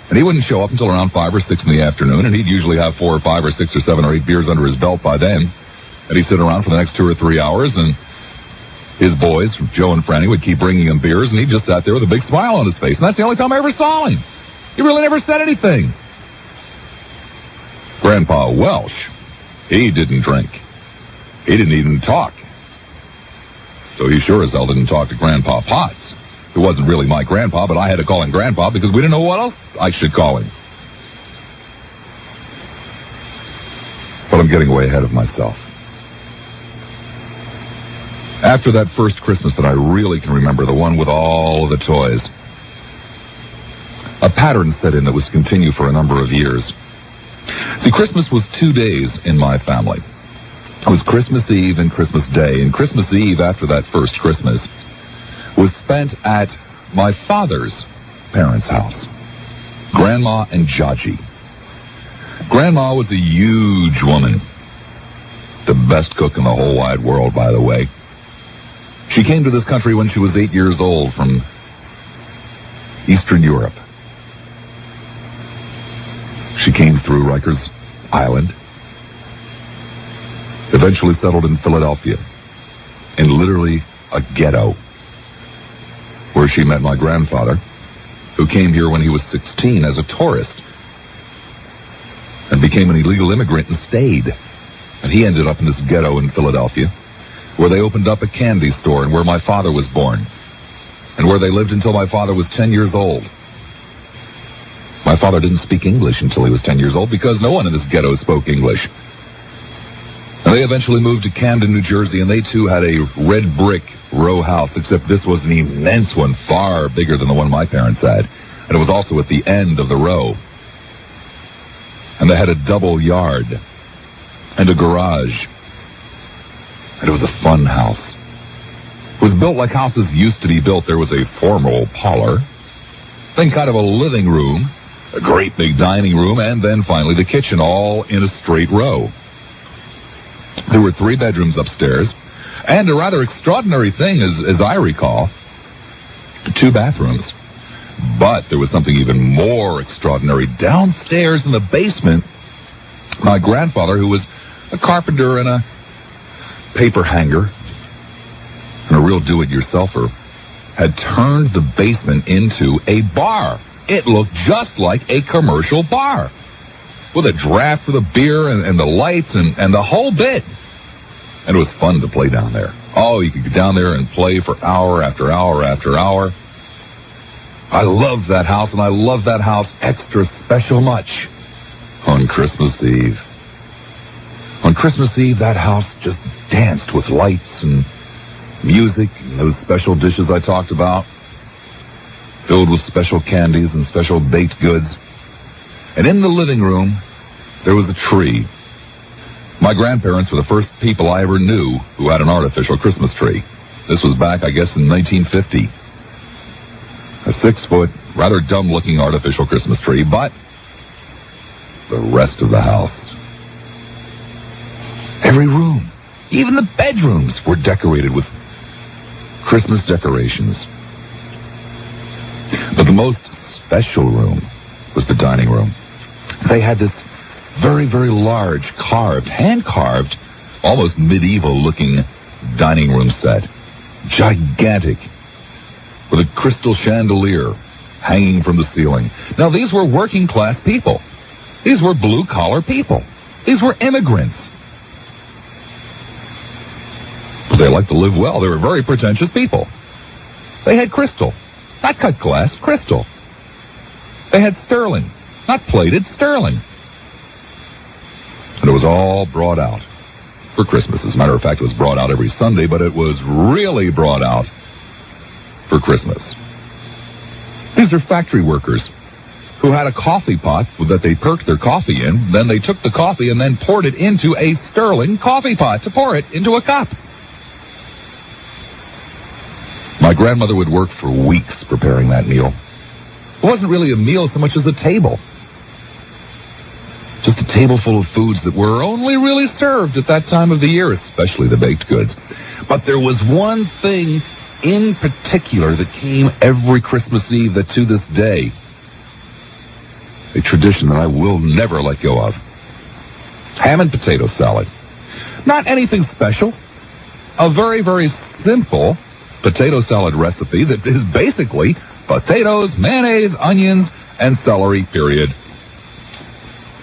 And he wouldn't show up until around 5 or 6 in the afternoon, and he'd usually have 4 or 5 or 6 or 7 or 8 beers under his belt by then. And he'd sit around for the next 2 or 3 hours, and his boys, Joe and Franny, would keep bringing him beers, and he just sat there with a big smile on his face. And that's the only time I ever saw him. He really never said anything. Grandpa Welsh, he didn't drink. He didn't even talk. So he sure as hell didn't talk to Grandpa Potts, who wasn't really my grandpa, but I had to call him Grandpa because we didn't know what else I should call him. But I'm getting way ahead of myself. After that first Christmas that I really can remember, the one with all of the toys, a pattern set in that was to continue for a number of years. See, Christmas was 2 days in my family. It was Christmas Eve and Christmas Day, and Christmas Eve after that first Christmas was spent at my father's parents' house, Grandma and Jaji. Grandma was a huge woman, the best cook in the whole wide world, by the way. She came to this country when she was 8 years old from Eastern Europe. She came through Rikers Island, eventually settled in Philadelphia, in literally a ghetto, where she met my grandfather, who came here when he was 16 as a tourist and became an illegal immigrant and stayed. And he ended up in this ghetto in Philadelphia, where they opened up a candy store and where my father was born, and where they lived until my father was 10 years old. My father didn't speak English until he was 10 years old because no one in this ghetto spoke English. And they eventually moved to Camden, New Jersey, and they too had a red brick row house, except this was an immense one, far bigger than the one my parents had. And it was also at the end of the row. And they had a double yard and a garage. And it was a fun house. It was built like houses used to be built. There was a formal parlor, then kind of a living room, a great big dining room, and then finally the kitchen, all in a straight row. There were 3 bedrooms upstairs, and a rather extraordinary thing, as I recall, 2 bathrooms. But there was something even more extraordinary. Downstairs in the basement, my grandfather, who was a carpenter and a paper hanger and a real do-it-yourselfer, had turned the basement into a bar. It looked just like a commercial bar, with a draft for the beer and the lights and the whole bit. And it was fun to play down there. Oh, you could get down there and play for hour after hour after hour. I loved that house, and I loved that house extra special much on Christmas Eve. On Christmas Eve, that house just danced with lights and music and those special dishes I talked about, filled with special candies and special baked goods. And in the living room, there was a tree. My grandparents were the first people I ever knew who had an artificial Christmas tree. This was back, I guess, in 1950. A 6-foot, rather dumb-looking artificial Christmas tree, but the rest of the house, every room, even the bedrooms, were decorated with Christmas decorations. But the most special room was the dining room. They had this very, very large, hand-carved, almost medieval-looking dining room set. Gigantic, with a crystal chandelier hanging from the ceiling. Now, these were working-class people. These were blue-collar people. These were immigrants. But they liked to live well. They were very pretentious people. They had crystal, not cut glass, crystal. They had sterling, not plated, sterling. And it was all brought out for Christmas. As a matter of fact, it was brought out every Sunday, but it was really brought out for Christmas. These are factory workers who had a coffee pot that they perked their coffee in. Then they took the coffee and then poured it into a sterling coffee pot to pour it into a cup. My grandmother would work for weeks preparing that meal. It wasn't really a meal so much as a table. Just a table full of foods that were only really served at that time of the year, especially the baked goods. But there was one thing in particular that came every Christmas Eve that to this day, a tradition that I will never let go of. Ham and potato salad. Not anything special. A very, very simple potato salad recipe that is basically potatoes, mayonnaise, onions, and celery, period.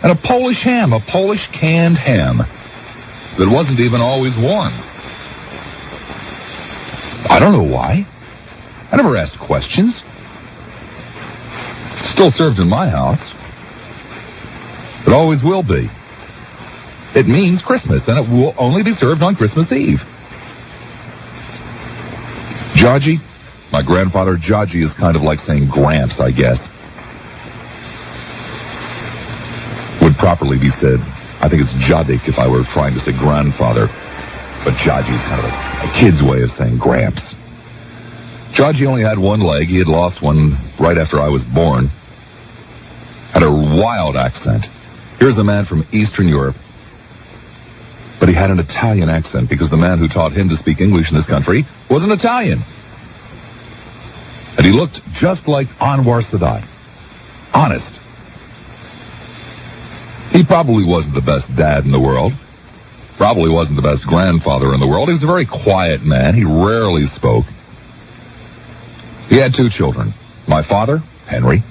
And a Polish ham, a Polish canned ham that wasn't even always warm. I don't know why. I never asked questions. Still served in my house. It always will be. It means Christmas, and it will only be served on Christmas Eve. Georgie, my grandfather, Georgie is kind of like saying Gramps, I guess. Would properly be said, I think it's Jadek if I were trying to say grandfather, but Georgie's kind of a kid's way of saying Gramps. Georgie only had one leg. He had lost one right after I was born. Had a wild accent. Here's a man from Eastern Europe, but he had an Italian accent because the man who taught him to speak English in this country was an Italian. And he looked just like Anwar Sadat. Honest. He probably wasn't the best dad in the world. Probably wasn't the best grandfather in the world. He was a very quiet man. He rarely spoke. He had 2 children. My father, Henry,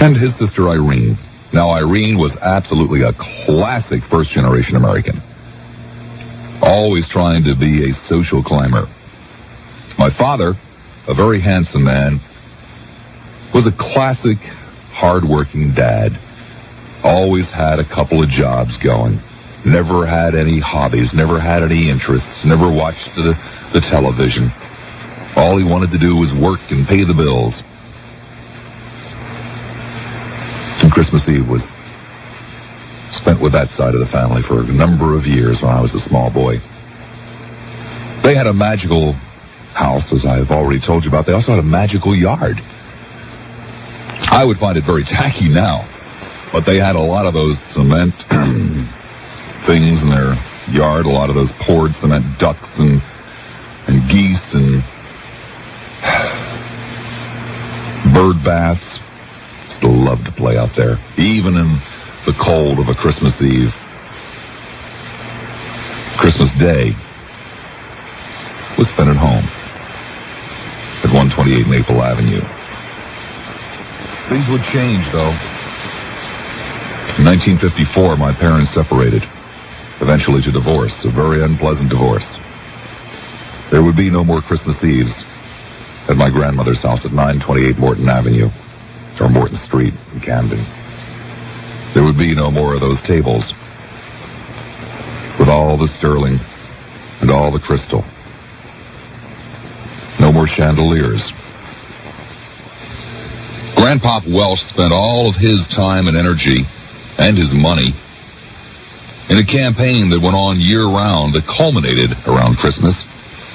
and his sister, Irene. Now, Irene was absolutely a classic first-generation American. Always trying to be a social climber. My father, a very handsome man, was a classic, hard-working dad. Always had a couple of jobs going. Never had any hobbies, never had any interests, never watched the television. All he wanted to do was work and pay the bills. And Christmas Eve was spent with that side of the family for a number of years when I was a small boy. They had a magical house, as I've already told you about. They also had a magical yard. I would find it very tacky now, but they had a lot of those cement things in their yard, a lot of those poured cement ducks and geese and bird baths. Just loved to play out there, even in the cold of a Christmas Eve. Christmas Day was spent at home at 128 Maple Avenue. Things would change, though. In 1954, my parents separated, eventually to divorce, a very unpleasant divorce. There would be no more Christmas Eves at my grandmother's house at 928 Morton Avenue, or Morton Street in Camden. There would be no more of those tables with all the sterling and all the crystal. No more chandeliers. Grandpop Welsh spent all of his time and energy and his money in a campaign that went on year-round that culminated around Christmas.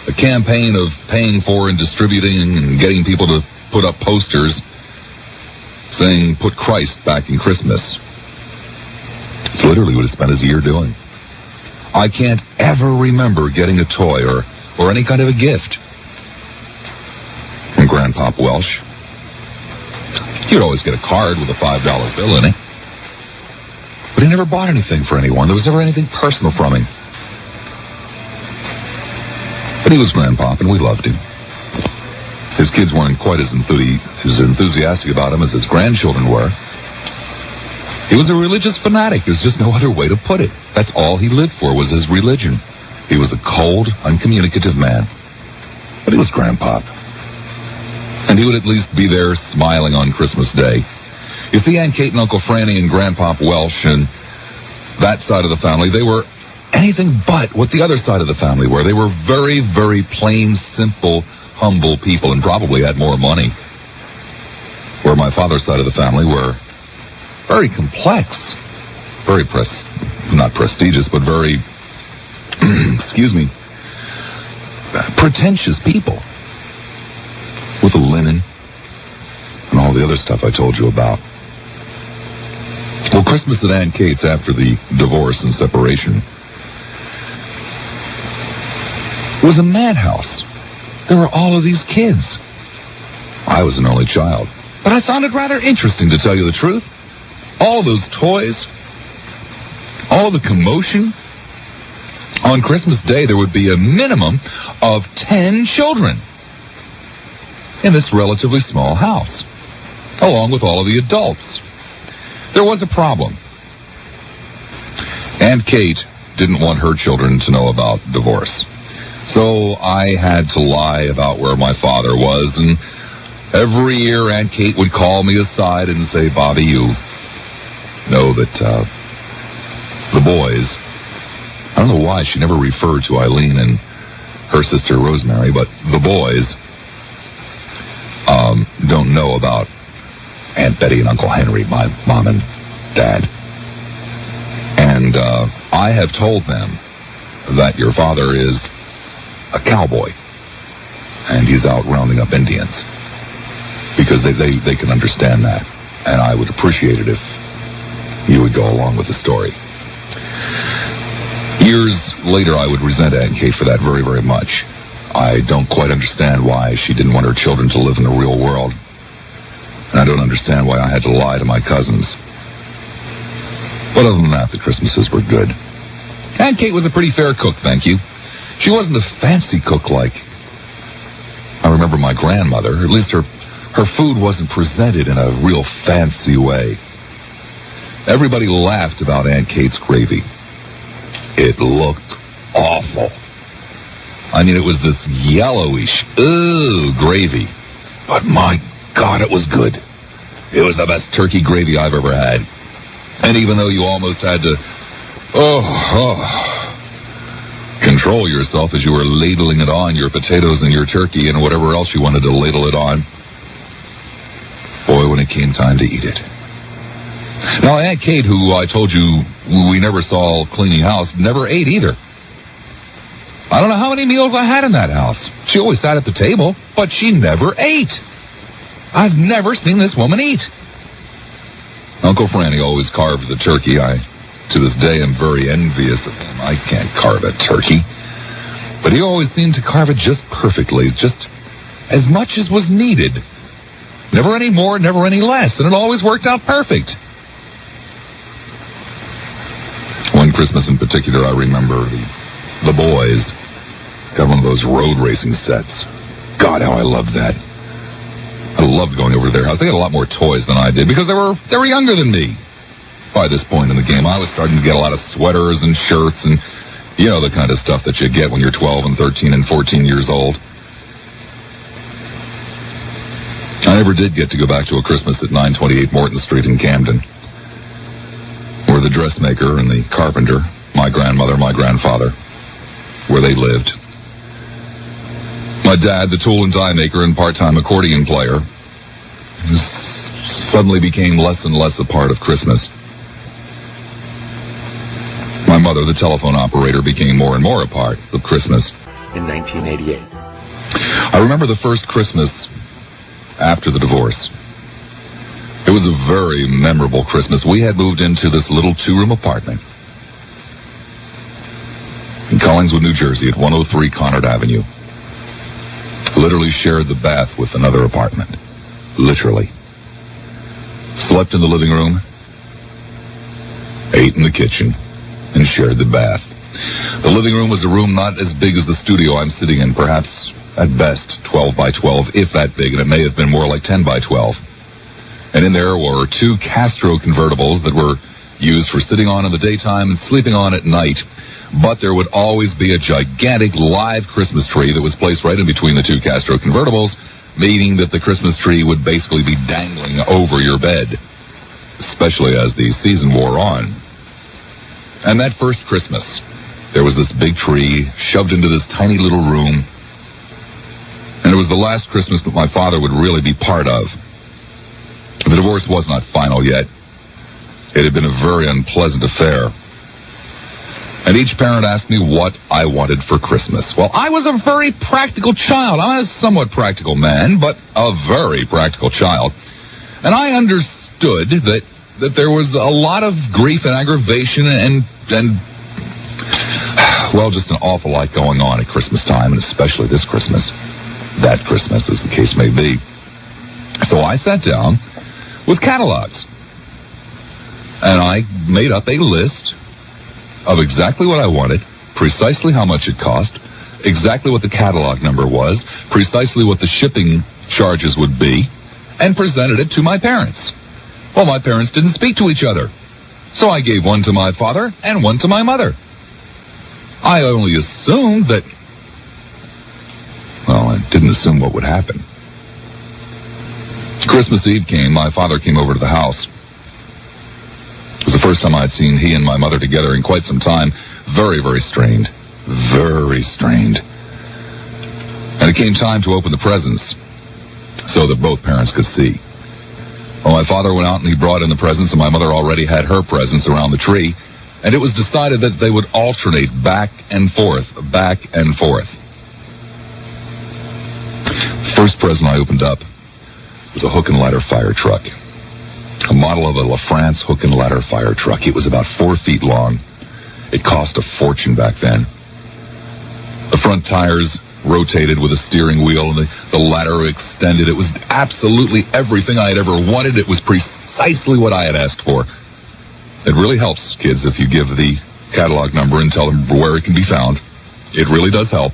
A campaign of paying for and distributing and getting people to put up posters saying, "Put Christ back in Christmas." It's literally what he spent his year doing. I can't ever remember getting a toy or any kind of a gift from Grandpop Welsh. You'd always get a card with a $5 bill in it. But he never bought anything for anyone. There was never anything personal from him. But he was Grandpop, and we loved him. His kids weren't quite as enthusiastic about him as his grandchildren were. He was a religious fanatic. There's just no other way to put it. That's all he lived for, was his religion. He was a cold, uncommunicative man. But he was Grandpop. And he would at least be there smiling on Christmas Day. You see, Aunt Kate and Uncle Franny and Grandpop Welsh and that side of the family, they were anything but what the other side of the family were. They were very, very plain, simple, humble people and probably had more money. Where my father's side of the family were very complex, very not prestigious, but very, pretentious people with the linen and all the other stuff I told you about. Well, Christmas at Aunt Kate's after the divorce and separation was a madhouse. There were all of these kids. I was an only child, but I found it rather interesting, to tell you the truth. All those toys, all the commotion. On Christmas Day, there would be a minimum of 10 children in this relatively small house, along with all of the adults. There was a problem. Aunt Kate didn't want her children to know about divorce. So I had to lie about where my father was, and every year Aunt Kate would call me aside and say, "Bobby, you know that the boys," I don't know why she never referred to Eileen and her sister Rosemary, but the boys don't know about Aunt Betty and Uncle Henry, my mom and dad. And I have told them that your father is a cowboy, and he's out rounding up Indians, because they can understand that, and I would appreciate it if you would go along with the story. Years later, I would resent Aunt Kate for that very, very much. I don't quite understand why she didn't want her children to live in the real world, and I don't understand why I had to lie to my cousins. But other than that, the Christmases were good. Aunt Kate was a pretty fair cook, thank you. She wasn't a fancy cook like I remember my grandmother. At least her food wasn't presented in a real fancy way. Everybody laughed about Aunt Kate's gravy. It looked awful. I mean, it was this yellowish, gravy. But my God, it was good. It was the best turkey gravy I've ever had. And even though you almost had to, control yourself as you were ladling it on, your potatoes and your turkey and whatever else you wanted to ladle it on, boy, when it came time to eat it. Now, Aunt Kate, who I told you we never saw cleaning house, never ate either. I don't know how many meals I had in that house. She always sat at the table, but she never ate. I've never seen this woman eat. Uncle Franny always carved the turkey. To this day, am very envious of him. I can't carve a turkey. But he always seemed to carve it just perfectly, just as much as was needed. Never any more, never any less, and it always worked out perfect. One Christmas in particular, I remember the boys got one of those road racing sets. God, how I loved that. I loved going over to their house. They had a lot more toys than I did because they were younger than me. By this point in the game, I was starting to get a lot of sweaters and shirts and, the kind of stuff that you get when you're 12 and 13 and 14 years old. I never did get to go back to a Christmas at 928 Morton Street in Camden, where the dressmaker and the carpenter, my grandmother, my grandfather, where they lived. My dad, the tool and die maker and part-time accordion player, suddenly became less and less a part of Christmas. My mother, the telephone operator, became more and more a part of Christmas. In 1988. I remember the first Christmas after the divorce. It was a very memorable Christmas. We had moved into this little two-room apartment in Collingswood, New Jersey at 103 Conard Avenue. Literally shared the bath with another apartment. Literally. Slept in the living room, ate in the kitchen, and shared the bath. The living room was a room not as big as the studio I'm sitting in, perhaps at best 12 by 12, if that big, and it may have been more like 10 by 12. And in there were two Castro convertibles that were used for sitting on in the daytime and sleeping on at night. But there would always be a gigantic live Christmas tree that was placed right in between the two Castro convertibles, meaning that the Christmas tree would basically be dangling over your bed, especially as the season wore on. And that first Christmas, there was this big tree shoved into this tiny little room, and it was the last Christmas that my father would really be part of. The divorce was not final yet. It had been a very unpleasant affair. And each parent asked me what I wanted for Christmas. Well, I was a very practical child. I'm a somewhat practical man, but a very practical child. And I understood that there was a lot of grief and aggravation and well, just an awful lot going on at Christmas time, and especially this Christmas. That Christmas, as the case may be. So I sat down with catalogs, and I made up a list of exactly what I wanted, precisely how much it cost, exactly what the catalog number was, precisely what the shipping charges would be, and presented it to my parents. Well, my parents didn't speak to each other, so I gave one to my father and one to my mother. I only assumed that, well, I didn't assume what would happen. Christmas Eve came, my father came over to the house. It was the first time I'd seen he and my mother together in quite some time. Very, very strained. Very strained. And it came time to open the presents so that both parents could see. Well, my father went out and he brought in the presents, and my mother already had her presents around the tree. And it was decided that they would alternate back and forth, back and forth. The first present I opened up was a hook and ladder fire truck. A model of a La France hook and ladder fire truck. It was about 4 feet long. It cost a fortune back then. The front tires rotated with a steering wheel, and the ladder extended. It was absolutely everything I had ever wanted. It was precisely what I had asked for. It really helps, kids, if you give the catalog number and tell them where it can be found. It really does help.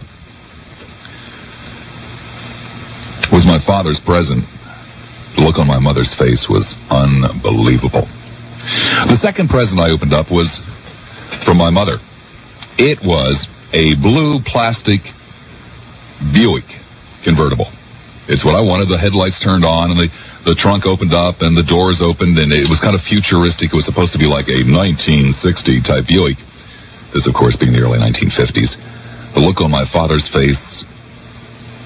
It was my father's present. The look on my mother's face was unbelievable. The second present I opened up was from my mother. It was a blue plastic Buick convertible. It's what I wanted. The headlights turned on, and the trunk opened up, and the doors opened, and it was kind of futuristic. It was supposed to be like a 1960 type Buick. This, of course, being the early 1950s. The look on my father's face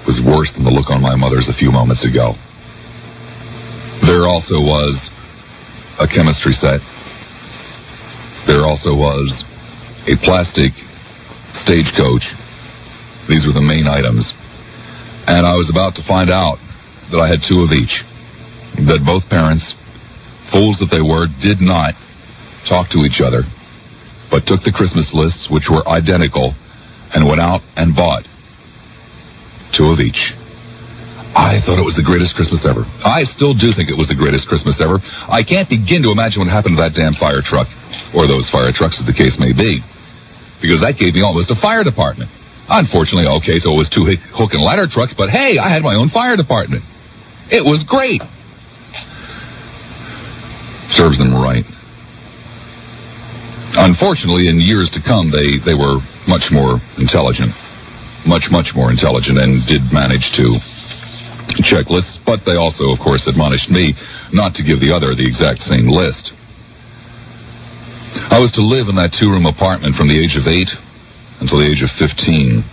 was worse than the look on my mother's a few moments ago. There also was a chemistry set. There also was a plastic stagecoach. These were the main items. And I was about to find out that I had 2 of each. That both parents, fools that they were, did not talk to each other, but took the Christmas lists, which were identical, and went out and bought 2 of each. I thought it was the greatest Christmas ever. I still do think it was the greatest Christmas ever. I can't begin to imagine what happened to that damn fire truck, or those fire trucks as the case may be, because that gave me almost a fire department. Unfortunately, okay, so it was 2 hook and ladder trucks, but hey, I had my own fire department. It was great. Serves them right. Unfortunately, in years to come, they were much more intelligent. Much more intelligent, and did manage to check lists, but they also, of course, admonished me not to give the other the exact same list. I was to live in that two-room apartment from the age of 8 until the age of 15.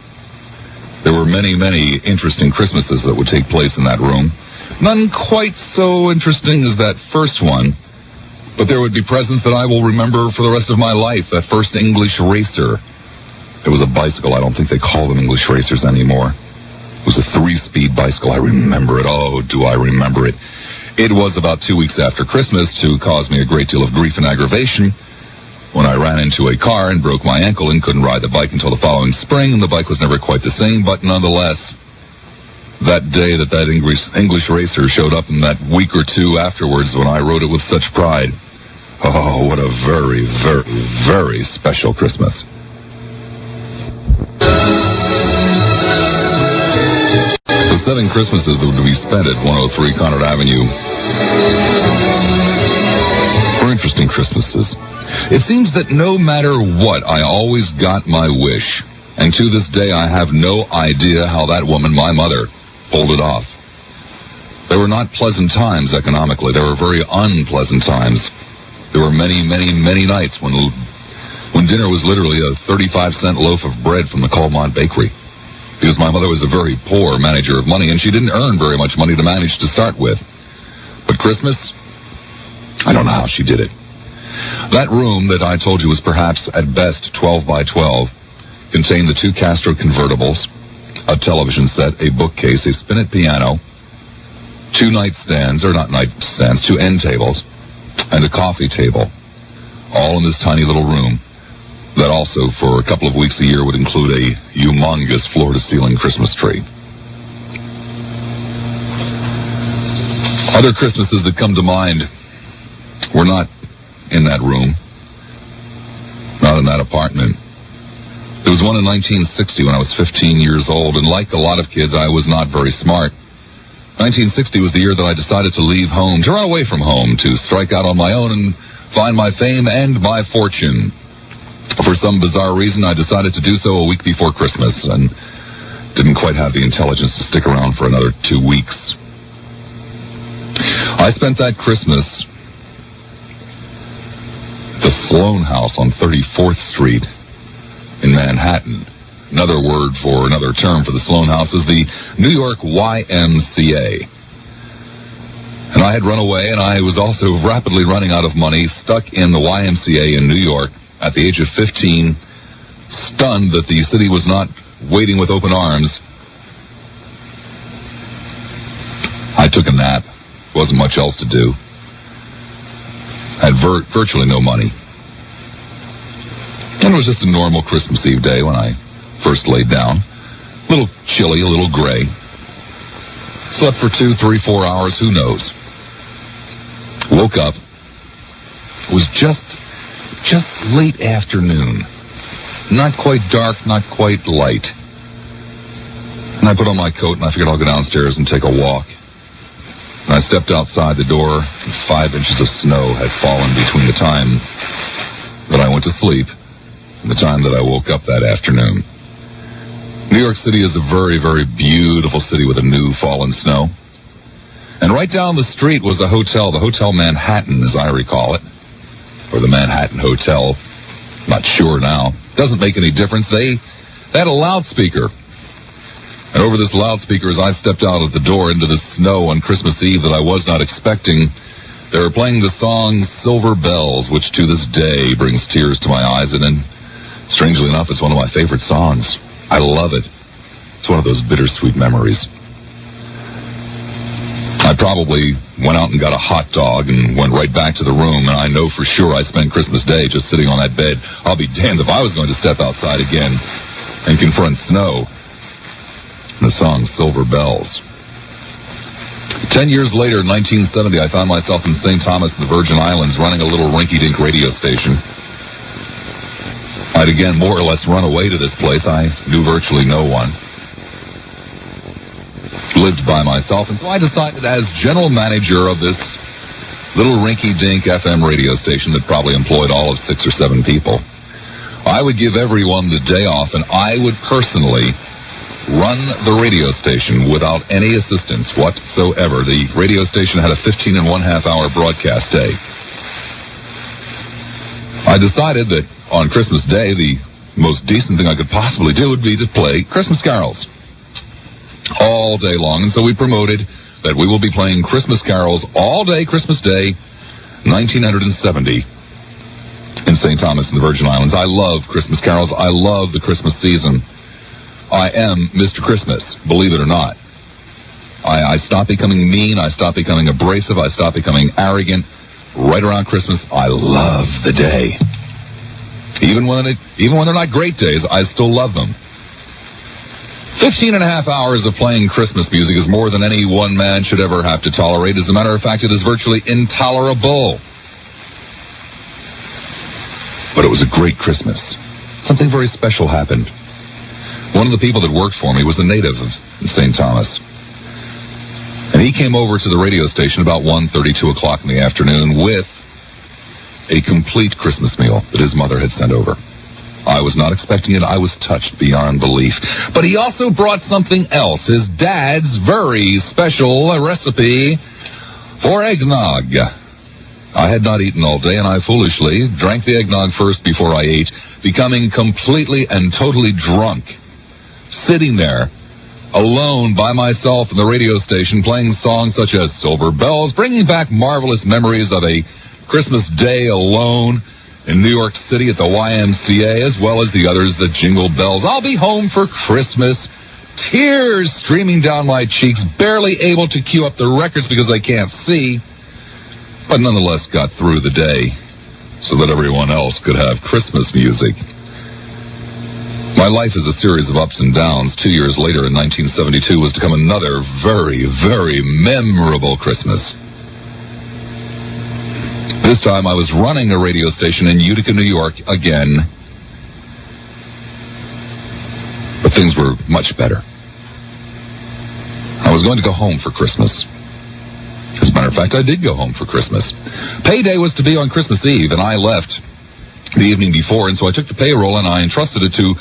There were many, many interesting Christmases that would take place in that room. None quite so interesting as that first one, but there would be presents that I will remember for the rest of my life. That first English racer. It was a bicycle. I don't think they call them English racers anymore. It was a 3-speed bicycle. I remember it. Oh, do I remember it. It was about 2 weeks after Christmas to cause me a great deal of grief and aggravation when I ran into a car and broke my ankle and couldn't ride the bike until the following spring, and the bike was never quite the same, but nonetheless, that day that English racer showed up in that week or two afterwards when I rode it with such pride. Oh, what a very, very, very special Christmas. The 7 Christmases that would be spent at 103 Kindred Avenue were interesting Christmases. It seems that no matter what, I always got my wish. And to this day, I have no idea how that woman, my mother, pulled it off. There were not pleasant times economically. There were very unpleasant times. There were many, many, many nights when dinner was literally a 35-cent loaf of bread from the Colmont Bakery. Because my mother was a very poor manager of money, and she didn't earn very much money to manage to start with. But Christmas, I don't know how she did it. That room that I told you was perhaps at best 12 by 12 contained the 2 Castro convertibles, a television set, a bookcase, a spinet piano, 2 nightstands, or not nightstands, 2 end tables, and a coffee table, all in this tiny little room that also for a couple of weeks a year would include a humongous floor-to-ceiling Christmas tree. Other Christmases that come to mind were not in that room, not in that apartment. There was one in 1960 when I was 15 years old, and like a lot of kids, I was not very smart. 1960 was the year that I decided to leave home, to run away from home, to strike out on my own and find my fame and my fortune. For some bizarre reason, I decided to do so a week before Christmas and didn't quite have the intelligence to stick around for another 2 weeks. I spent that Christmas at the Sloan House on 34th Street in Manhattan. Another term for the Sloan House is the New York YMCA. And I had run away, and I was also rapidly running out of money, stuck in the YMCA in New York at the age of 15, stunned that the city was not waiting with open arms. I took a nap. Wasn't much else to do. Had virtually no money. And it was just a normal Christmas Eve day when I first laid down. A little chilly, a little gray. Slept for 2, 3, 4 hours, who knows. Woke up. It was just late afternoon. Not quite dark, not quite light. And I put on my coat and I figured I'll go downstairs and take a walk. And I stepped outside the door, and 5 inches of snow had fallen between the time that I went to sleep and the time that I woke up that afternoon. New York City is a very, very beautiful city with a new fallen snow. And right down the street was a hotel, the Hotel Manhattan, as I recall it, or the Manhattan Hotel. Not sure now. Doesn't make any difference. They had a loudspeaker. And over this loudspeaker, as I stepped out of the door into the snow on Christmas Eve that I was not expecting, they were playing the song Silver Bells, which to this day brings tears to my eyes. And strangely enough, it's one of my favorite songs. I love it. It's one of those bittersweet memories. I probably went out and got a hot dog and went right back to the room, and I know for sure I spent Christmas Day just sitting on that bed. I'll be damned if I was going to step outside again and confront snow. And the song Silver Bells. 10 years later, in 1970, I found myself in St. Thomas in the Virgin Islands running a little rinky-dink radio station. I'd again more or less run away to this place. I knew virtually no one. Lived by myself, and so I decided as general manager of this little rinky-dink FM radio station that probably employed all of 6 or 7 people, I would give everyone the day off, and I would personally run the radio station without any assistance whatsoever. The radio station had a 15 and 1/2 hour broadcast day. I decided that on Christmas Day, the most decent thing I could possibly do would be to play Christmas carols all day long. And so we promoted that we will be playing Christmas carols all day Christmas Day, 1970, in St. Thomas and the Virgin Islands. I love Christmas carols. I love the Christmas season. I am Mr. Christmas, believe it or not. I stopped becoming mean. I stopped becoming abrasive. I stopped becoming arrogant. Right around Christmas, I love the day. Even when they're not great days, I still love them. 15 and a half hours of playing Christmas music is more than any one man should ever have to tolerate. As a matter of fact, it is virtually intolerable. But it was a great Christmas. Something very special happened. One of the people that worked for me was a native of St. Thomas. And he came over to the radio station about 1:30, 2 o'clock in the afternoon with a complete Christmas meal that his mother had sent over. I was not expecting it. I was touched beyond belief. But he also brought something else, his dad's very special recipe for eggnog. I had not eaten all day, and I foolishly drank the eggnog first before I ate, becoming completely and totally drunk, sitting there alone by myself in the radio station, playing songs such as Silver Bells, bringing back marvelous memories of a Christmas day alone in New York City at the YMCA, as well as the others, the Jingle Bells. I'll be home for Christmas. Tears streaming down my cheeks, barely able to cue up the records because I can't see, but nonetheless got through the day so that everyone else could have Christmas music. My life is a series of ups and downs. 2 years later, in 1972, was to come another very, very memorable Christmas. This time I was running a radio station in Utica, New York again. But things were much better. I was going to go home for Christmas. As a matter of fact, I did go home for Christmas. Payday was to be on Christmas Eve, and I left the evening before, and so I took the payroll and I entrusted it to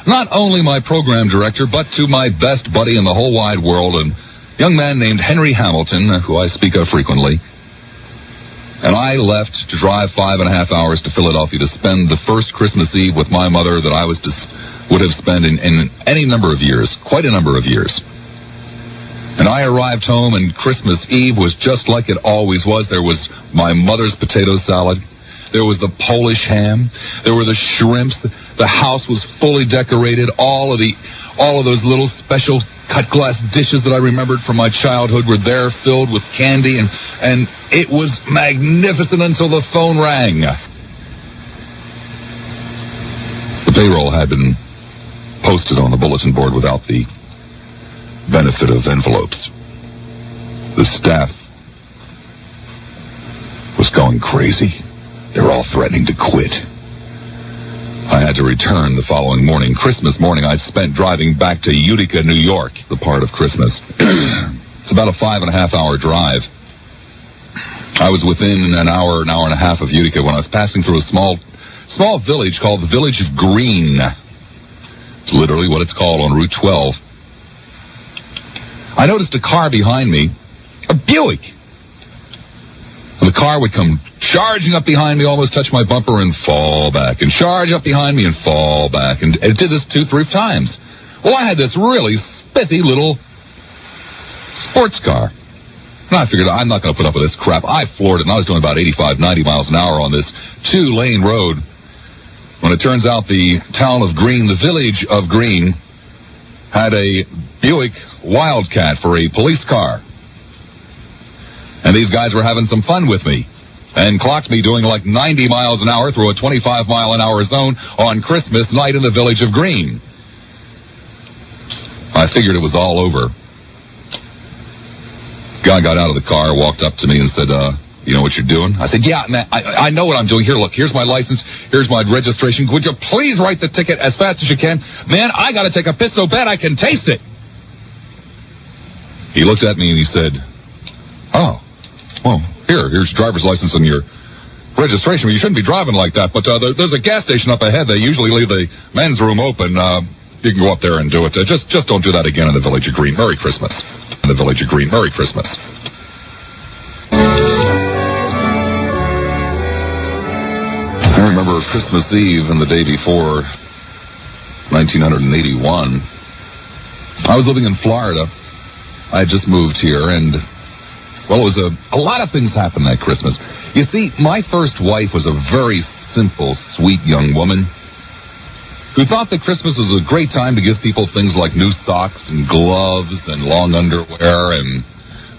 not only my program director, but to my best buddy in the whole wide world, a young man named Henry Hamilton, who I speak of frequently. And I left to drive 5.5 hours to Philadelphia to spend the first Christmas Eve with my mother that I would have spent in any number of years, quite a number of years. And I arrived home, and Christmas Eve was just like it always was. There was my mother's potato salad. There was the Polish ham. There were the shrimps. The house was fully decorated. All of those little special cut glass dishes that I remembered from my childhood were there, filled with candy, and it was magnificent until the phone rang. The payroll had been posted on the bulletin board without the benefit of envelopes. The staff was going crazy. They were all threatening to quit. I had to return the following morning. Christmas morning, I spent driving back to Utica, New York, the part of Christmas. It's about a 5.5 hour drive. I was within an hour and a half of Utica when I was passing through a small village called the Village of Green. It's literally what it's called on Route 12. I noticed a car behind me, a Buick. And the car would come charging up behind me, almost touch my bumper and fall back, and charge up behind me and fall back. And it did this 2-3 times. Well, I had this really spiffy little sports car. And I figured I'm not going to put up with this crap. I floored it, and I was doing about 85, 90 miles an hour on this 2-lane road. When it turns out the town of Green, the Village of Green, had a Buick Wildcat for a police car. And these guys were having some fun with me and clocked me doing like 90 miles an hour through a 25 mile an hour zone on Christmas night in the Village of Green. I figured it was all over. Guy got out of the car, walked up to me and said, you know what you're doing? I said, yeah, man, I know what I'm doing. Here, look, here's my license. Here's my registration. Would you please write the ticket as fast as you can? Man, I got to take a piss so bad I can taste it. He looked at me and he said, oh, well, here's your driver's license and your registration. Well, you shouldn't be driving like that, but there's a gas station up ahead. They usually leave the men's room open. You can go up there and do it. Just don't do that again in the Village of Green. Merry Christmas. In the Village of Green. Merry Christmas. I remember remember Christmas Eve and the day before, 1981. I was living in Florida. I had just moved here, and, well, it was a lot of things happened that Christmas. You see, my first wife was a very simple, sweet young woman who thought that Christmas was a great time to give people things like new socks and gloves and long underwear and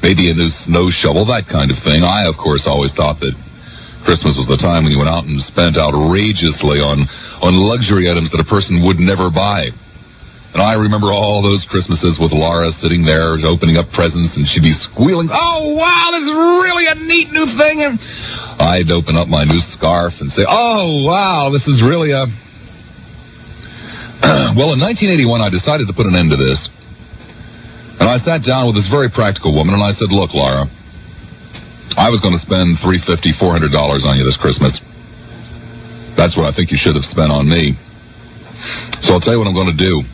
maybe a new snow shovel, that kind of thing. I, of course, always thought that Christmas was the time when you went out and spent outrageously on luxury items that a person would never buy. And I remember all those Christmases with Laura sitting there opening up presents, and she'd be squealing, "Oh, wow, this is really a neat new thing." And I'd open up my new scarf and say, "Oh, wow, this is really a..." Well, in 1981, I decided to put an end to this. And I sat down with this very practical woman, and I said, "Look, Laura, I was going to spend $350, $400 on you this Christmas. That's what I think you should have spent on me. So I'll tell you what I'm going to do.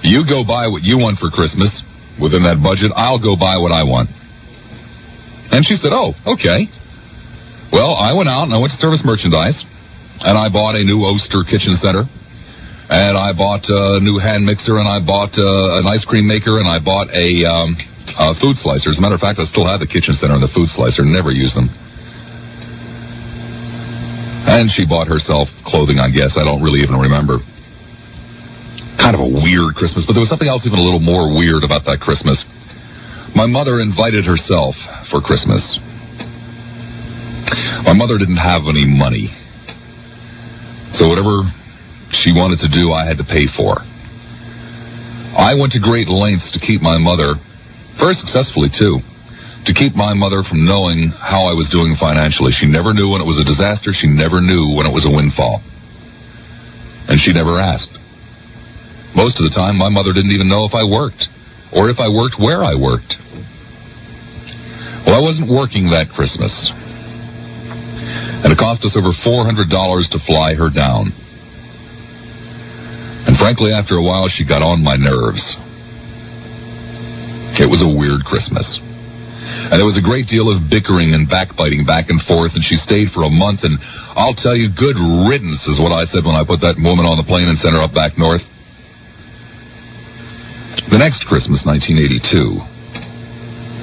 You go buy what you want for Christmas within that budget. I'll go buy what I want." And she said, "Oh, okay." Well, I went out and I went to Service Merchandise, and I bought a new Oster kitchen center, and I bought a new hand mixer, and I bought an ice cream maker, and I bought a food slicer. As a matter of fact, I still have the kitchen center and the food slicer, never use them. And she bought herself clothing, I guess. I don't really even remember. Kind of a weird Christmas, but there was something else even a little more weird about that Christmas. My mother invited herself for Christmas. My mother didn't have any money, so whatever she wanted to do, I had to pay for. I went to great lengths to keep my mother, very successfully too, to keep my mother from knowing how I was doing financially. She never knew when it was a disaster. She never knew when it was a windfall. And she never asked. Most of the time, my mother didn't even know if I worked, or if I worked, where I worked. Well, I wasn't working that Christmas, and it cost us over $400 to fly her down. And frankly, after a while, she got on my nerves. It was a weird Christmas. And there was a great deal of bickering and backbiting back and forth, and she stayed for a month, and I'll tell you, good riddance is what I said when I put that woman on the plane and sent her up back north. The next Christmas, 1982,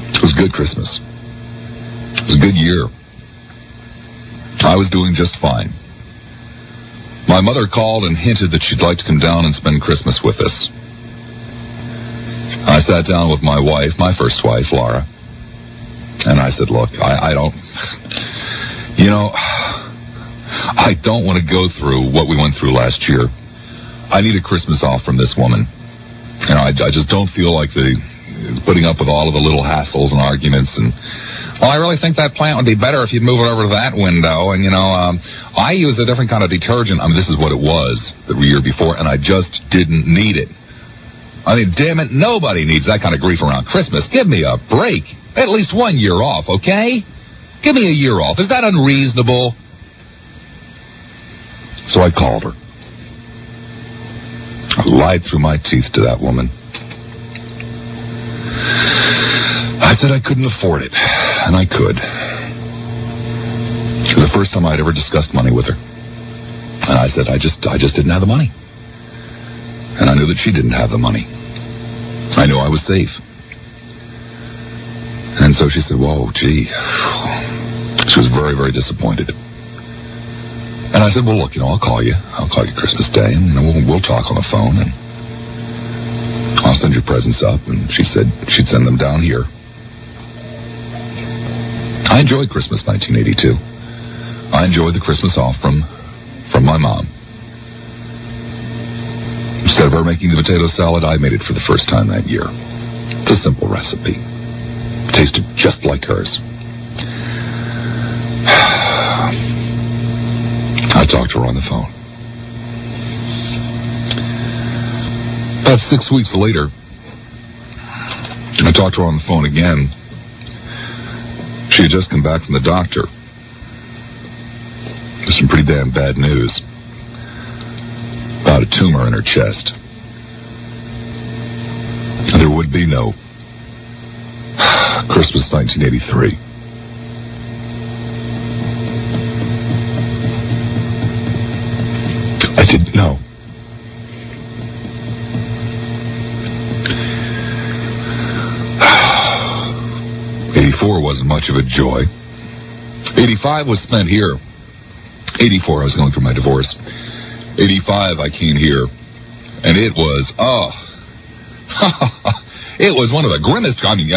it was a good Christmas. It was a good year. I was doing just fine. My mother called and hinted that she'd like to come down and spend Christmas with us. I sat down with my wife, my first wife, Laura, and I said, "Look, I don't want to go through what we went through last year. I need a Christmas off from this woman. I just don't feel like putting up with all of the little hassles and arguments. And, well, I really think that plant would be better if you'd move it over to that window. And, I use a different kind of detergent." I mean, this is what it was the year before, and I just didn't need it. I mean, damn it, nobody needs that kind of grief around Christmas. Give me a break. At least 1 year off, okay? Give me a year off. Is that unreasonable? So I called her. I lied through my teeth to that woman. I said I couldn't afford it, and I could. It was the first time I'd ever discussed money with her. And I said I just didn't have the money. And I knew that she didn't have the money. I knew I was safe. And so she said, "Whoa, gee." She was very, very disappointed. And I said, "Well, look, I'll call you. I'll call you Christmas Day, and we'll talk on the phone, and I'll send your presents up." And she said she'd send them down here. I enjoyed Christmas 1982. I enjoyed the Christmas off from my mom. Instead of her making the potato salad, I made it for the first time that year. It's a simple recipe. It tasted just like hers. I talked to her on the phone. About 6 weeks later, I talked to her on the phone again. She had just come back from the doctor. There's some pretty damn bad news about a tumor in her chest. And there would be no Christmas 1983. I didn't know. '84 wasn't much of a joy. '85 was spent here. '84, I was going through my divorce. '85, I came here. And it was, it was one of the grimmest. I mean,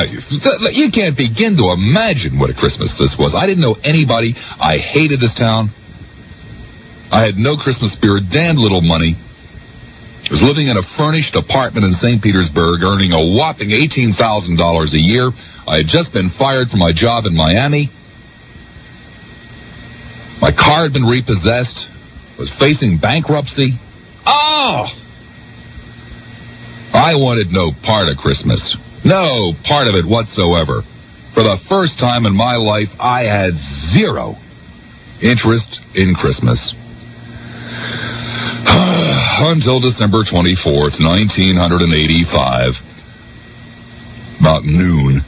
you can't begin to imagine what a Christmas this was. I didn't know anybody. I hated this town. I had no Christmas spirit, damned little money. I was living in a furnished apartment in St. Petersburg, earning a whopping $18,000 a year. I had just been fired from my job in Miami. My car had been repossessed. I was facing bankruptcy. I wanted no part of Christmas. No part of it whatsoever. For the first time in my life, I had zero interest in Christmas. Until December 24th, 1985. About noon.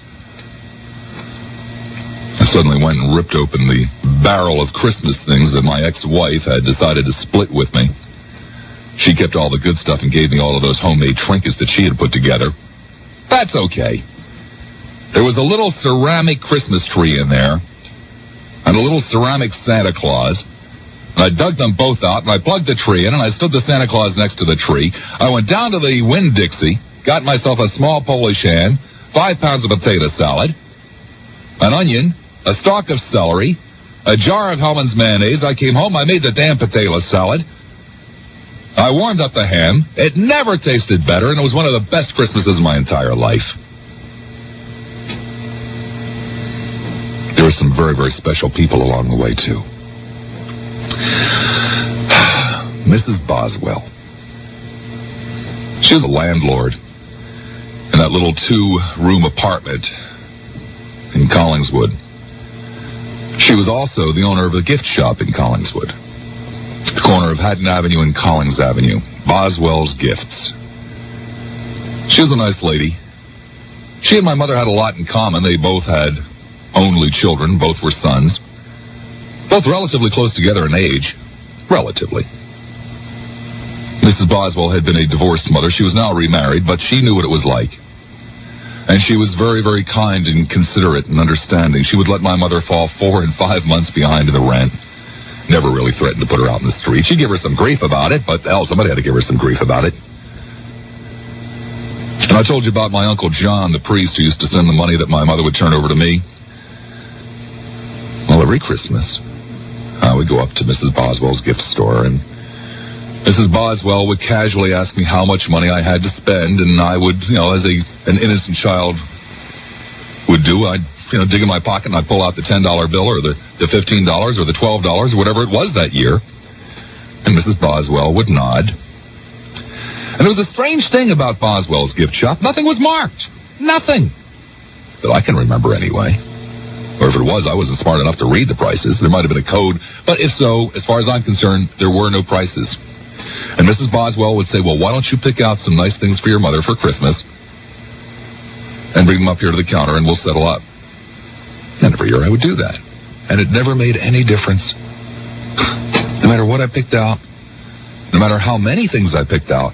I suddenly went and ripped open the barrel of Christmas things that my ex-wife had decided to split with me. She kept all the good stuff and gave me all of those homemade trinkets that she had put together. That's okay. There was a little ceramic Christmas tree in there, and a little ceramic Santa Claus. And I dug them both out, and I plugged the tree in, and I stood the Santa Claus next to the tree. I went down to the Winn-Dixie, got myself a small Polish ham, 5 pounds of potato salad, an onion, a stalk of celery, a jar of Hellmann's mayonnaise. I came home, I made the damn potato salad. I warmed up the ham. It never tasted better, and it was one of the best Christmases of my entire life. There were some very, very special people along the way, too. Mrs. Boswell. She was a landlord in that little 2-room apartment in Collingswood. She was also the owner of a gift shop in Collingswood. The corner of Haddon Avenue and Collins Avenue. Boswell's Gifts. She was a nice lady. She and my mother had a lot in common. They both had only children. Both were sons. Both relatively close together in age. Relatively. Mrs. Boswell had been a divorced mother. She was now remarried, but she knew what it was like. And she was very, very kind and considerate and understanding. She would let my mother fall 4 and 5 months behind in the rent. Never really threatened to put her out in the street. She'd give her some grief about it, but hell, somebody had to give her some grief about it. And I told you about my Uncle John, the priest, who used to send the money that my mother would turn over to me. Well, every Christmas, I would go up to Mrs. Boswell's gift store, and Mrs. Boswell would casually ask me how much money I had to spend, and I would, as an innocent child would do, I'd dig in my pocket and I'd pull out the $10 bill or the $15 or the $12 or whatever it was that year. And Mrs. Boswell would nod. And there was a strange thing about Boswell's gift shop. Nothing was marked. Nothing. That I can remember anyway. Or if it was, I wasn't smart enough to read the prices. There might have been a code. But if so, as far as I'm concerned, there were no prices. And Mrs. Boswell would say, well, why don't you pick out some nice things for your mother for Christmas and bring them up here to the counter and we'll settle up. And every year I would do that. And it never made any difference. No matter what I picked out, no matter how many things I picked out.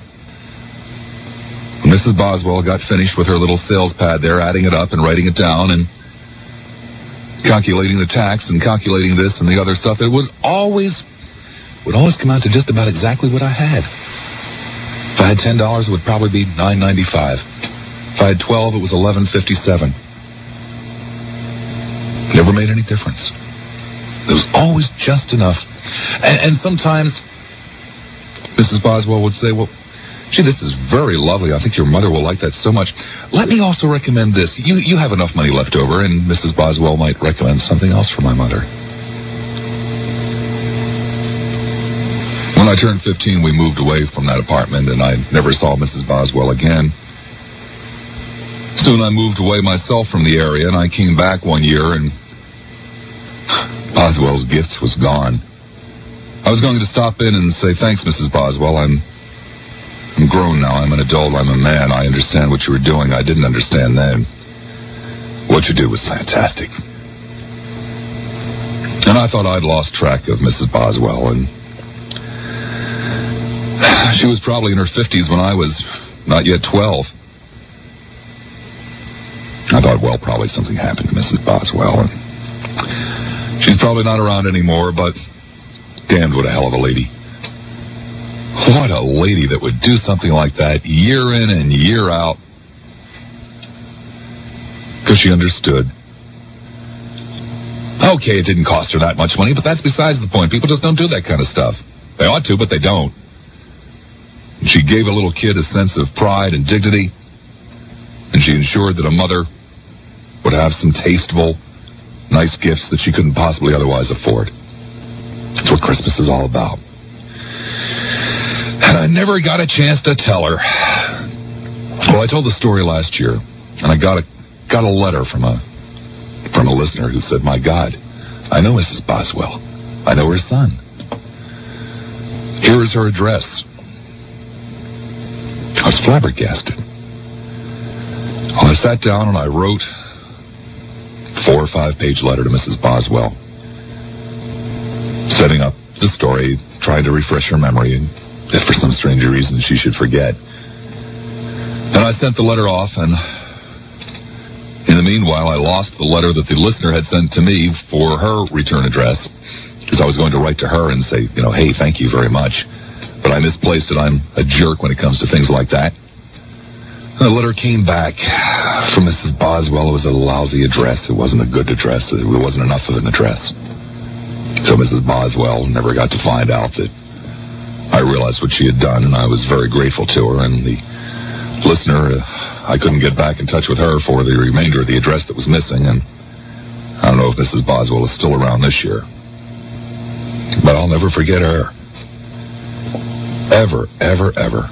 When Mrs. Boswell got finished with her little sales pad there, adding it up and writing it down and calculating the tax and calculating this and the other stuff, it would always come out to just about exactly what I had. If I had $10, it would probably be $9.95. If I had 12, it was $11.57. Never made any difference. There was always just enough. And sometimes Mrs. Boswell would say, well, gee, this is very lovely. I think your mother will like that so much. Let me also recommend this. You have enough money left over, and Mrs. Boswell might recommend something else for my mother. When I turned 15, we moved away from that apartment, and I never saw Mrs. Boswell again. Soon I moved away myself from the area, and I came back one year, and Boswell's Gifts was gone. I was going to stop in and say, thanks, Mrs. Boswell. I'm grown now. I'm an adult. I'm a man. I understand what you were doing. I didn't understand then. What you did was fantastic. And I thought I'd lost track of Mrs. Boswell, and She was probably in her 50s when I was not yet 12. I thought, well, probably something happened to Mrs. Boswell, and she's probably not around anymore, but damned, what a hell of a lady. What a lady that would do something like that year in and year out, because she understood. Okay, it didn't cost her that much money, but that's besides the point. People just don't do that kind of stuff. They ought to, but they don't. She gave a little kid a sense of pride and dignity, and she ensured that a mother would have some tasteful, nice gifts that she couldn't possibly otherwise afford. That's what Christmas is all about. And I never got a chance to tell her. Well, I told the story last year, and I got a letter from a listener who said, "My God, I know Mrs. Boswell. I know her son. Here is her address." I was flabbergasted. Well, I sat down and I wrote a 4 or 5 page letter to Mrs. Boswell, setting up the story, trying to refresh her memory, and if for some strange reason she should forget. And I sent the letter off, and in the meanwhile, I lost the letter that the listener had sent to me for her return address, because I was going to write to her and say, hey, thank you very much, but I misplaced it. I'm a jerk when it comes to things like that. And the letter came back from Mrs. Boswell. It was a lousy address. It wasn't a good address. There wasn't enough of an address. So Mrs. Boswell never got to find out that I realized what she had done, and I was very grateful to her. And the listener, I couldn't get back in touch with her for the remainder of the address that was missing, and I don't know if Mrs. Boswell is still around this year. But I'll never forget her. Ever, ever, ever.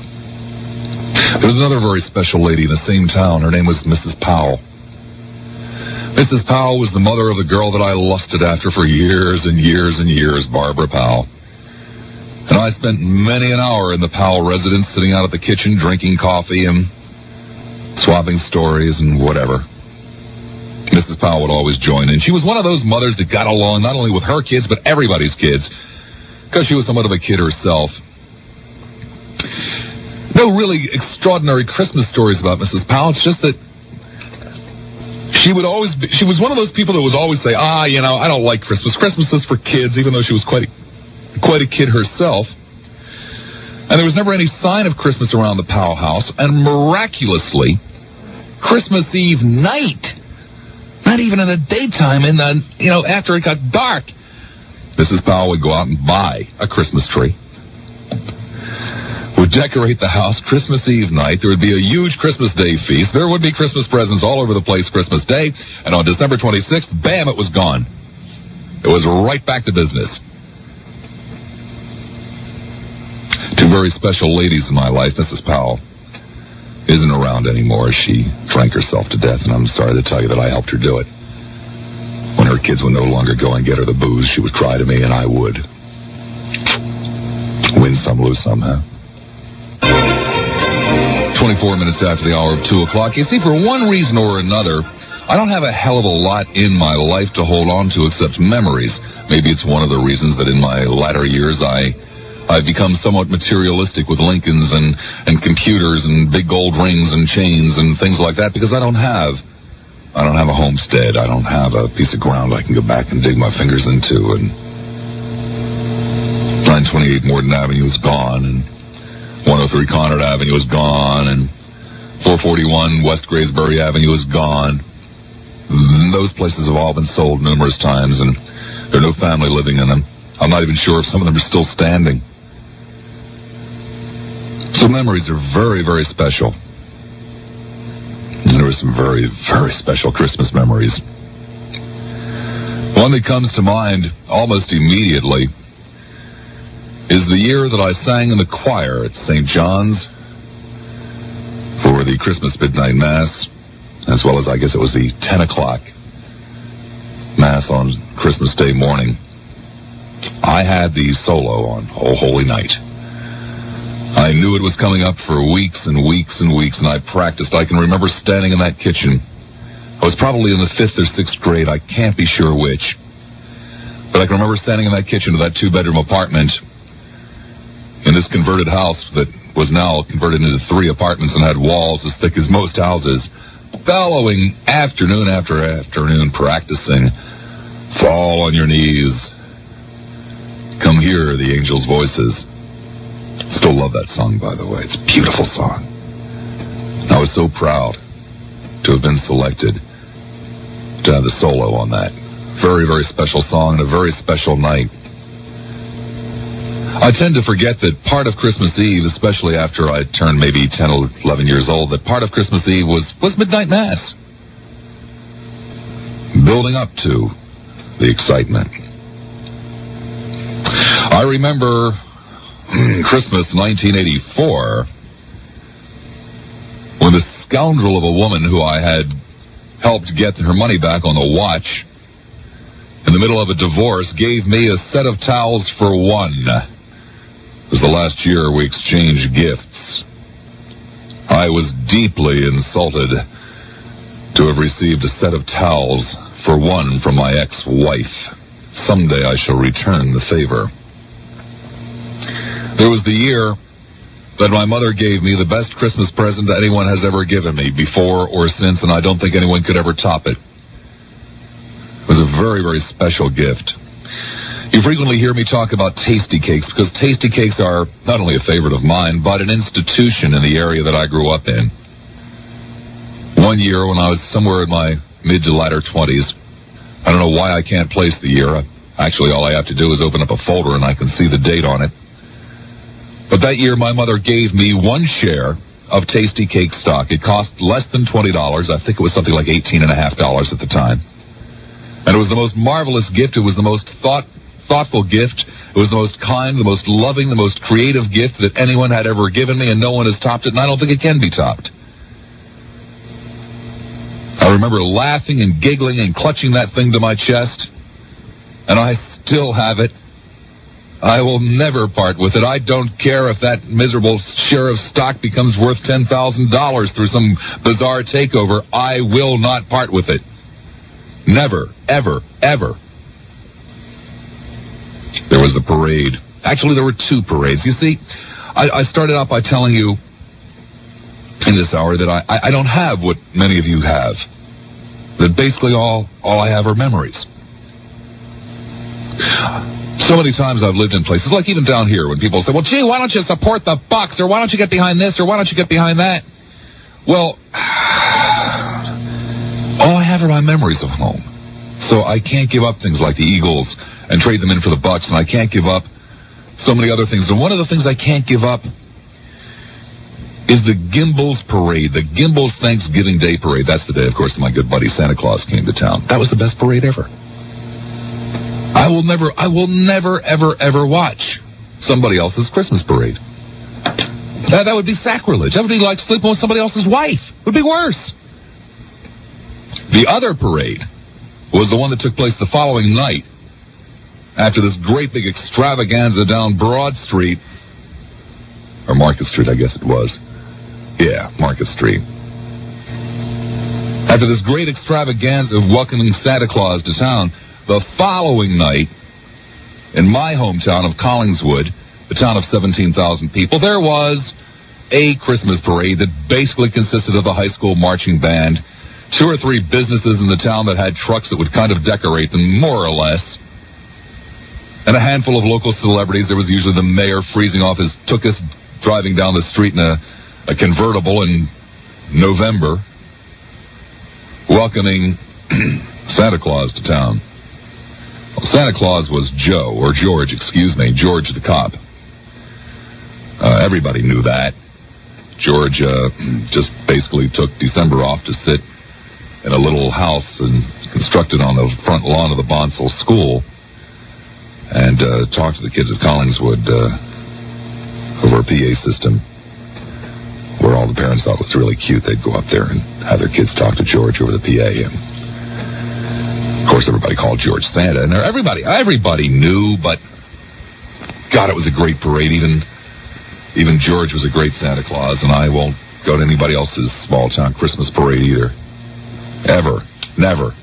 There was another very special lady in the same town. Her name was Mrs. Powell. Mrs. Powell was the mother of the girl that I lusted after for years and years and years, Barbara Powell. And I spent many an hour in the Powell residence, sitting out at the kitchen, drinking coffee and swapping stories and whatever. Mrs. Powell would always join in. She was one of those mothers that got along not only with her kids, but everybody's kids, because she was somewhat of a kid herself. No really extraordinary Christmas stories about Mrs. Powell. It's just that she was one of those people that would always say, I don't like Christmas. Christmas is for kids, even though she was quite a kid herself. And there was never any sign of Christmas around the Powell house. And miraculously, Christmas Eve night, not even in the daytime, after it got dark, Mrs. Powell would go out and buy a Christmas tree, would decorate the house Christmas Eve night. There would be a huge Christmas Day feast. There would be Christmas presents all over the place Christmas Day. And on December 26th, bam, it was gone. It was right back to business. Two very special ladies in my life. Mrs. Powell isn't around anymore. She drank herself to death, and I'm sorry to tell you that I helped her do it. When her kids would no longer go and get her the booze, she would cry to me, and I would. Win some, lose some, huh? 24 minutes after the hour of 2 o'clock. You see, for one reason or another, I don't have a hell of a lot in my life to hold on to except memories. Maybe it's one of the reasons that in my latter years I've become somewhat materialistic with Lincolns and computers and big gold rings and chains and things like that, because I don't have a homestead. I don't have a piece of ground I can go back and dig my fingers into. And 928 Morden Avenue is gone, and 103 Conard Avenue is gone, and 441 West Graysbury Avenue is gone. Those places have all been sold numerous times, and there are no family living in them. I'm not even sure if some of them are still standing. So memories are very, very special. And there were some very, very special Christmas memories. One that comes to mind almost immediately is the year that I sang in the choir at St. John's for the Christmas Midnight Mass, as well as I guess it was the 10 o'clock Mass on Christmas Day morning. I had the solo on Oh Holy Night. I knew it was coming up for weeks and weeks and weeks, and I practiced. I can remember standing in that kitchen. I was probably in the 5th or 6th grade. I can't be sure which. But I can remember standing in that kitchen of that 2-bedroom apartment in this converted house that was now converted into 3 apartments and had walls as thick as most houses, bellowing afternoon after afternoon, practicing, fall on your knees, come hear the angels' voices. Still love that song, by the way. It's a beautiful song. I was so proud to have been selected to have the solo on that. Very, very special song and a very special night. I tend to forget that part of Christmas Eve, especially after I turned maybe 10 or 11 years old, that part of Christmas Eve was midnight mass. Building up to the excitement. I remember Christmas 1984 when the scoundrel of a woman who I had helped get her money back on the watch in the middle of a divorce gave me a set of towels for one. It was the last year we exchanged gifts. I was deeply insulted to have received a set of towels for one from my ex-wife. Someday I shall return the favor. There was the year that my mother gave me the best Christmas present that anyone has ever given me, before or since, and I don't think anyone could ever top it. It was a very, very special gift. You frequently hear me talk about tasty cakes, because tasty cakes are not only a favorite of mine, but an institution in the area that I grew up in. One year when I was somewhere in my mid to latter 20s, I don't know why I can't place the year. Actually, all I have to do is open up a folder and I can see the date on it. But that year, my mother gave me one share of Tasty Cake stock. It cost less than $20. I think it was something like $18.50 at the time. And it was the most marvelous gift. It was the most thoughtful gift. It was the most kind, the most loving, the most creative gift that anyone had ever given me, and no one has topped it, and I don't think it can be topped. I remember laughing and giggling and clutching that thing to my chest, and I still have it. I will never part with it. I don't care if that miserable share of stock becomes worth $10,000 through some bizarre takeover. I will not part with it. Never, ever, ever. There was the parade. Actually, there were 2 parades. You see, I started out by telling you in this hour that I don't have what many of you have. That basically all I have are memories. So many times I've lived in places, like even down here, when people say, well, gee, why don't you support the Bucks, or why don't you get behind this, or why don't you get behind that? Well, all I have are my memories of home. So I can't give up things like the Eagles and trade them in for the Bucks, and I can't give up so many other things. And one of the things I can't give up is the Gimbals Parade, the Gimbals Thanksgiving Day Parade. That's the day, of course, that my good buddy Santa Claus came to town. That was the best parade ever. I will never, ever, ever watch somebody else's Christmas parade. That would be sacrilege. That would be like sleeping with somebody else's wife. It would be worse. The other parade was the one that took place the following night after this great big extravaganza down Broad Street, or Market Street, I guess it was. Yeah, Market Street. After this great extravaganza of welcoming Santa Claus to town, the following night, in my hometown of Collingswood, the town of 17,000 people, there was a Christmas parade that basically consisted of a high school marching band, 2 or 3 businesses in the town that had trucks that would kind of decorate them, more or less, and a handful of local celebrities. There was usually the mayor freezing off his tuchus, driving down the street in a convertible in November, welcoming Santa Claus to town. Well, Santa Claus was George the cop. Everybody knew that. George just basically took December off to sit in a little house and constructed on the front lawn of the Bonsall School and talk to the kids of Collingswood over a PA system where all the parents thought was really cute. They'd go up there and have their kids talk to George over the PA. And of course, everybody called George Santa, and everybody knew, but God, it was a great parade. Even George was a great Santa Claus, and I won't go to anybody else's small-town Christmas parade either. Ever. Never.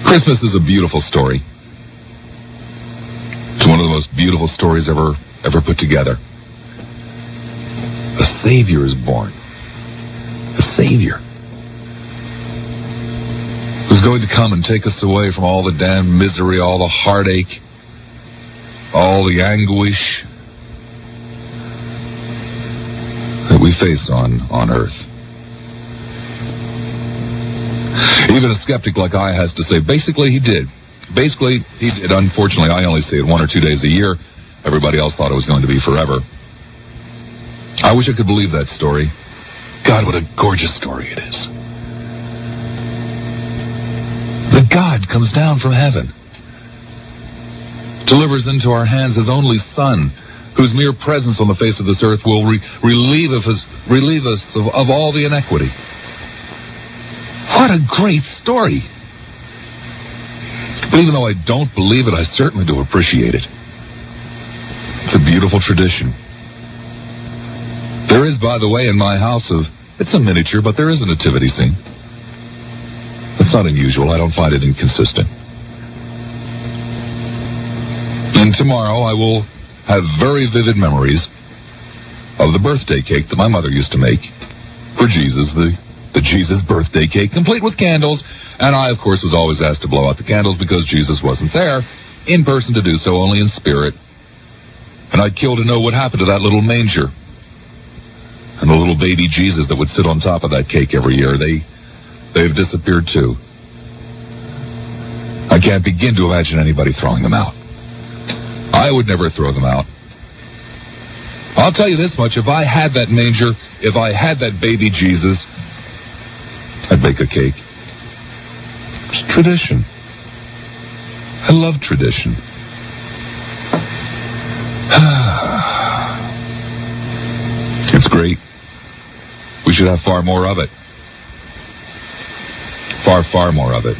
Christmas is a beautiful story. It's One of the most beautiful stories ever put together. A Savior is born. A Savior. Who's going to come and take us away from all the damn misery, all the heartache, all the anguish that we face on earth. Even a skeptic like I has to say, basically he did. Unfortunately, I only see it 1 or 2 days a year. Everybody else thought it was going to be forever. I wish I could believe that story. God, what a gorgeous story it is. That God comes down from heaven, delivers into our hands his only Son, whose mere presence on the face of this earth will relieve us of all the inequity. What a great story. But even though I don't believe it, I certainly do appreciate it. It's a beautiful tradition. There is, by the way, in my house it's a miniature, but there is a nativity scene. It's not unusual. I don't find it inconsistent. And tomorrow I will have very vivid memories of the birthday cake that my mother used to make for Jesus, the Jesus birthday cake, complete with candles. And I, of course, was always asked to blow out the candles because Jesus wasn't there in person to do so, only in spirit. And I'd kill to know what happened to that little manger and the little baby Jesus that would sit on top of that cake every year. They've disappeared too. I can't begin to imagine anybody throwing them out. I would never throw them out. I'll tell you this much, if I had that manger, if I had that baby Jesus, I'd bake a cake. It's tradition. I love tradition. It's great. We should have far more of it. Far, far more of it.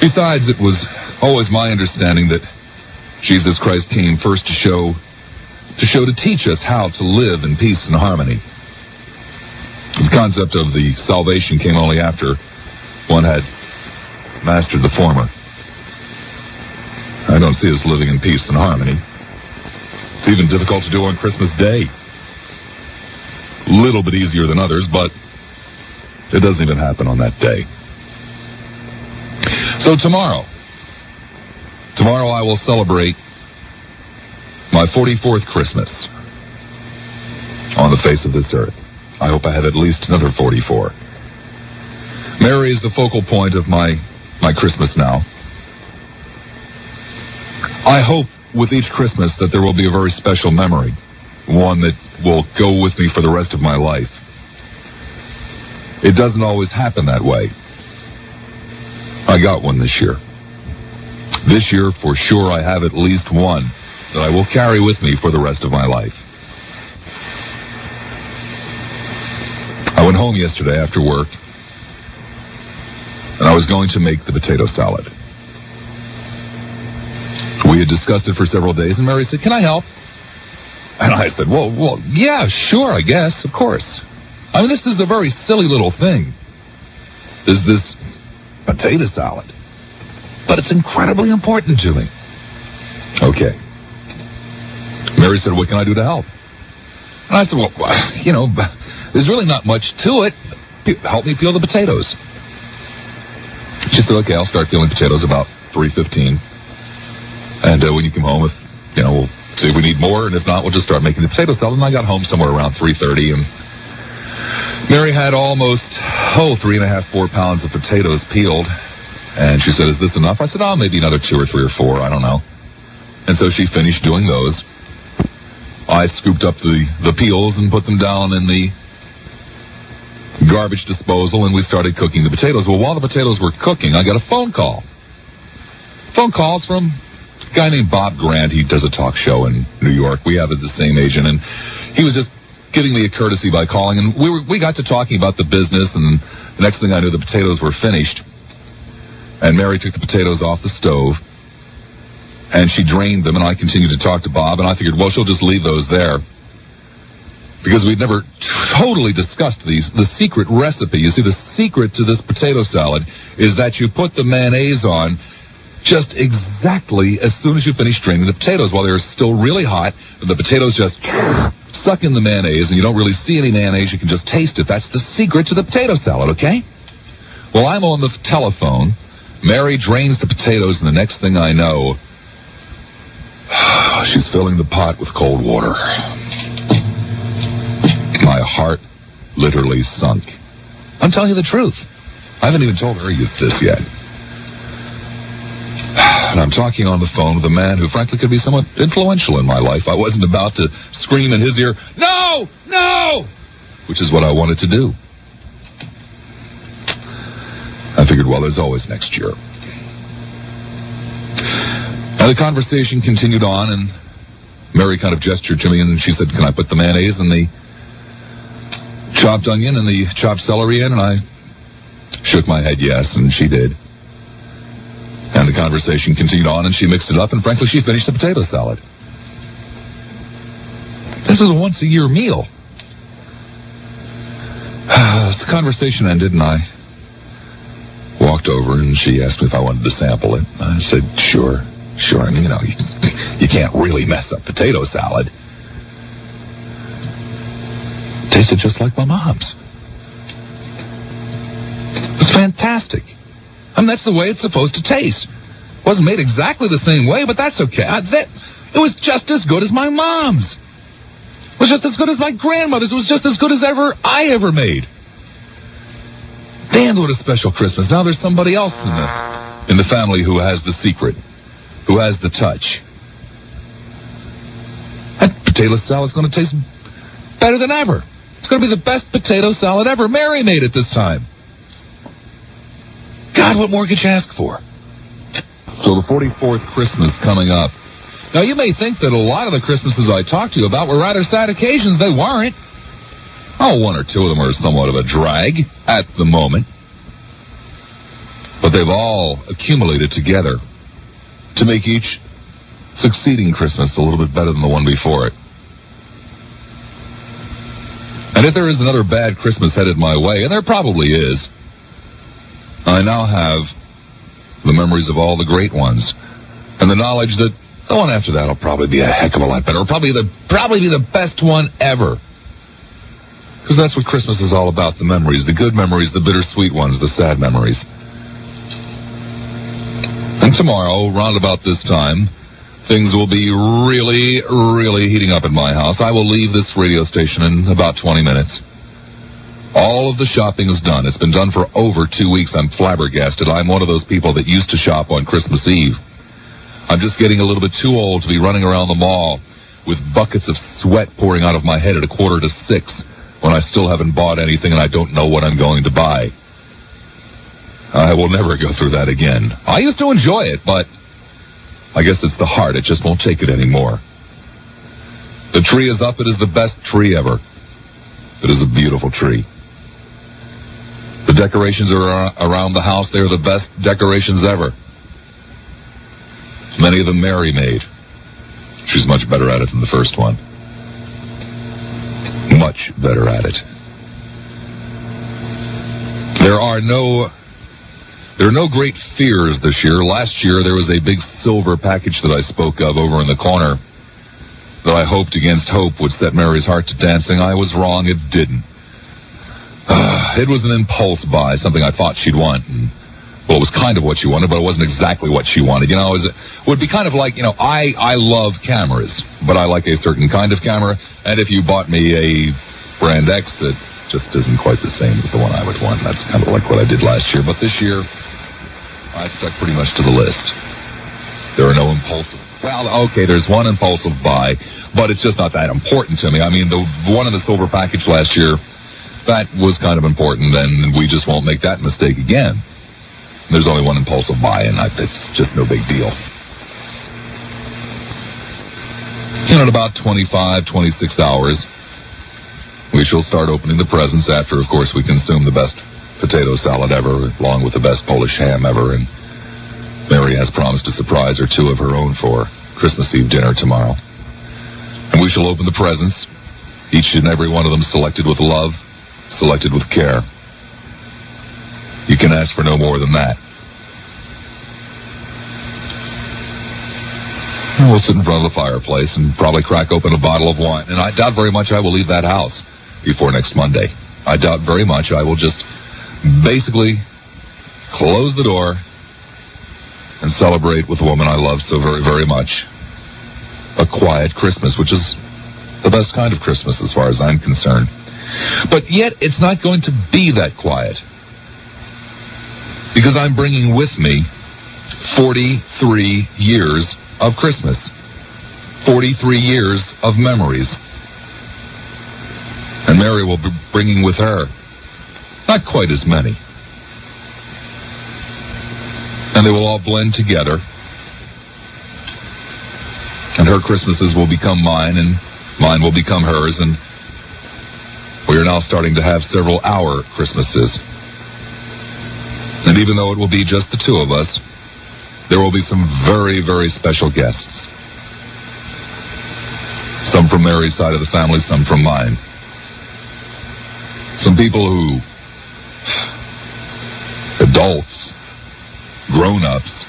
Besides, it was always my understanding that Jesus Christ came first to teach us how to live in peace and harmony. The concept of the salvation came only after one had mastered the former. I don't see us living in peace and harmony. It's even difficult to do on Christmas Day. A little bit easier than others, but it doesn't even happen on that day. So tomorrow I will celebrate my 44th Christmas on the face of this earth. I hope I have at least another 44. Mary is the focal point of my Christmas now. I hope with each Christmas that there will be a very special memory, one that will go with me for the rest of my life. It doesn't always happen that way. I got one this year. This year, for sure, I have at least one that I will carry with me for the rest of my life. I went home yesterday after work, and I was going to make the potato salad. We had discussed it for several days, and Mary said, "Can I help?" And I said, well, yeah, sure, I guess, of course. I mean, this is a very silly little thing. Is this potato salad? But it's incredibly important to me. Okay. Mary said, "What can I do to help?" And I said, well, there's really not much to it. Help me peel the potatoes. She said, "Okay, I'll start peeling potatoes about 3:15. And when you come home, we'll see if we need more, and if not, we'll just start making the potato salad." And I got home somewhere around 3:30, and Mary had almost, 3.5, 4 pounds of potatoes peeled. And she said, "Is this enough?" I said, maybe another 2 or 3 or 4, I don't know. And so she finished doing those. I scooped up the peels and put them down in the garbage disposal, and we started cooking the potatoes. Well, while the potatoes were cooking, I got a phone call. Phone calls from a guy named Bob Grant. He does a talk show in New York. We have the same agent, and he was just giving me a courtesy by calling, and we got to talking about the business, and the next thing I knew, the potatoes were finished. And Mary took the potatoes off the stove, and she drained them, and I continued to talk to Bob, and I figured, well, she'll just leave those there. Because we'd never totally discussed the secret recipe. You see, the secret to this potato salad is that you put the mayonnaise on just exactly as soon as you finish draining the potatoes. While they're still really hot, the potatoes just suck in the mayonnaise, and you don't really see any mayonnaise. You can just taste it. That's the secret to the potato salad, okay? Well, I'm on the telephone. Mary drains the potatoes, and the next thing I know, she's filling the pot with cold water. My heart literally sunk. I'm telling you the truth. I haven't even told her this yet. And I'm talking on the phone with a man who frankly could be somewhat influential in my life. I wasn't about to scream in his ear, "No! No!" which is what I wanted to do. I figured, well, there's always next year. Now, the conversation continued on, and Mary kind of gestured to me, and she said, "Can I put the mayonnaise and the chopped onion and the chopped celery in?" And I shook my head yes, and she did. And the conversation continued on, and she mixed it up, and frankly, she finished the potato salad. This is a once-a-year meal. The conversation ended, and I walked over, and she asked me if I wanted to sample it. I said, sure. I mean, you can't really mess up potato salad. It tasted just like my mom's. It was fantastic. I mean, that's the way it's supposed to taste. It wasn't made exactly the same way, but that's okay. It was just as good as my mom's. It was just as good as my grandmother's. It was just as good as I ever made. Damn, what a special Christmas. Now there's somebody else in the family who has the secret, who has the touch. That potato salad's going to taste better than ever. It's going to be the best potato salad ever. Mary made it this time. God, what more could you ask for? So the 44th Christmas coming up. Now, you may think that a lot of the Christmases I talked to you about were rather sad occasions. They weren't. Oh, one or two of them are somewhat of a drag at the moment. But they've all accumulated together to make each succeeding Christmas a little bit better than the one before it. And if there is another bad Christmas headed my way, and there probably is, I now have the memories of all the great ones, and the knowledge that the one after that will probably be a heck of a lot better, or probably be the best one ever. Because that's what Christmas is all about, the memories, the good memories, the bittersweet ones, the sad memories. And tomorrow, round about this time, things will be really, really heating up at my house. I will leave this radio station in about 20 minutes. All of the shopping is done. It's been done for over 2 weeks. I'm flabbergasted. I'm one of those people that used to shop on Christmas Eve. I'm just getting a little bit too old to be running around the mall with buckets of sweat pouring out of my head at 5:45 when I still haven't bought anything and I don't know what I'm going to buy. I will never go through that again. I used to enjoy it, but I guess it's the heart. It just won't take it anymore. The tree is up. It is the best tree ever. It is a beautiful tree. The decorations are around the house. They are the best decorations ever. Many of them Mary made. She's much better at it than the first one. Much better at it. There are no great fears this year. Last year, there was a big silver package that I spoke of over in the corner that I hoped against hope would set Mary's heart to dancing. I was wrong. It didn't. It was an impulse buy, something I thought she'd want. And, well, it was kind of what she wanted, but it wasn't exactly what she wanted. It would be kind of like, I love cameras, but I like a certain kind of camera. And if you bought me a brand X, it just isn't quite the same as the one I would want. That's kind of like what I did last year. But this year, I stuck pretty much to the list. There are no impulsive. Well, okay, there's one impulsive buy, but it's just not that important to me. I mean, the one in the silver package last year, that was kind of important, and we just won't make that mistake again. There's only one impulsive buy, and it's just no big deal. In about 25, 26 hours, we shall start opening the presents after, of course, we consume the best potato salad ever, along with the best Polish ham ever, and Mary has promised a surprise or two of her own for Christmas Eve dinner tomorrow. And we shall open the presents, each and every one of them selected with love, selected with care. You can ask for no more than that. We'll sit in front of the fireplace and probably crack open a bottle of wine. And I doubt very much I will leave that house before next Monday. I doubt very much I will just basically close the door and celebrate with the woman I love so very, very much. A quiet Christmas, which is the best kind of Christmas as far as I'm concerned. But yet, it's not going to be that quiet. Because I'm bringing with me 43 years of Christmas. 43 years of memories. And Mary will be bringing with her not quite as many. And they will all blend together. And her Christmases will become mine, and mine will become hers, and we are now starting to have several our Christmases. And even though it will be just the two of us, there will be some very, very special guests. Some from Mary's side of the family, some from mine. Some people who, adults, grown-ups,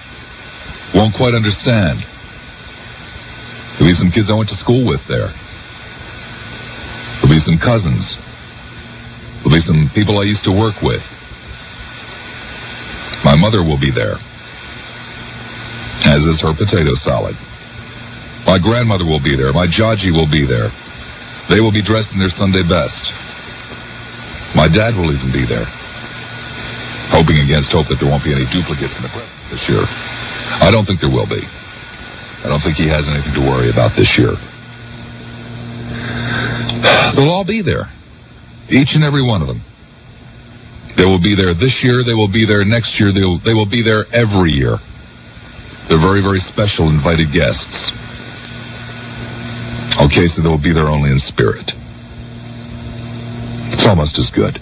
won't quite understand. There'll be some kids I went to school with there. There'll be some cousins. There'll be some people I used to work with. My mother will be there, as is her potato salad. My grandmother will be there. My Jaji will be there. They will be dressed in their Sunday best. My dad will even be there. Hoping against hope that there won't be any duplicates in the presents this year. I don't think there will be. I don't think he has anything to worry about this year. They'll all be there. Each and every one of them. They will be there this year. They will be there next year. They will be there every year. They're very, very special invited guests. Okay, so they'll be there only in spirit. It's almost as good.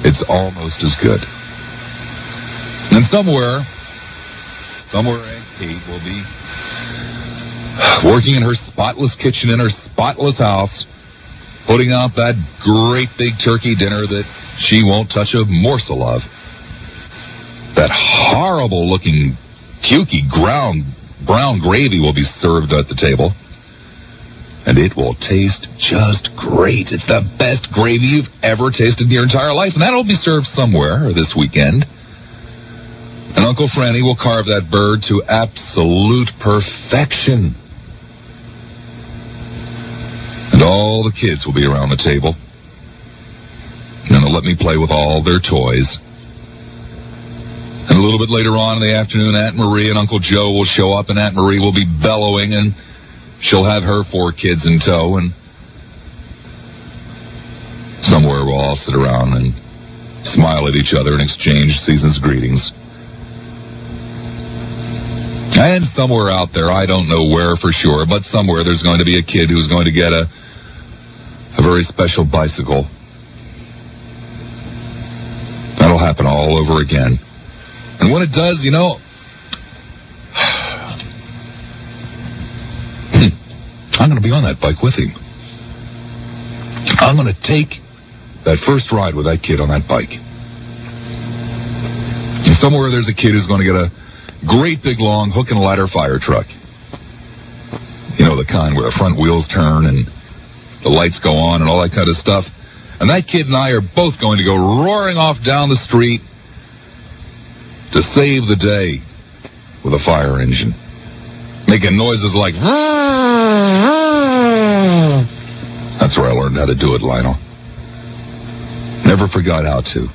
It's almost as good. And somewhere Aunt Kate will be working in her spotless kitchen in her spotless house, putting out that great big turkey dinner that she won't touch a morsel of. That horrible-looking, pukey, brown gravy will be served at the table. And it will taste just great. It's the best gravy you've ever tasted in your entire life. And that'll be served somewhere this weekend. And Uncle Franny will carve that bird to absolute perfection. And all the kids will be around the table. And they'll let me play with all their toys. And a little bit later on in the afternoon, Aunt Marie and Uncle Joe will show up, and Aunt Marie will be bellowing, and she'll have her 4 kids in tow, and somewhere we'll all sit around and smile at each other and exchange season's greetings. And somewhere out there, I don't know where for sure, but somewhere there's going to be a kid who's going to get a very special bicycle. That'll happen all over again. And when it does, I'm going to be on that bike with him. I'm going to take that first ride with that kid on that bike. And somewhere there's a kid who's going to get a great big long hook and ladder fire truck. You know, the kind where the front wheels turn and the lights go on and all that kind of stuff. And that kid and I are both going to go roaring off down the street to save the day with a fire engine. Making noises like... That's where I learned how to do it, Lionel. Never forgot how to.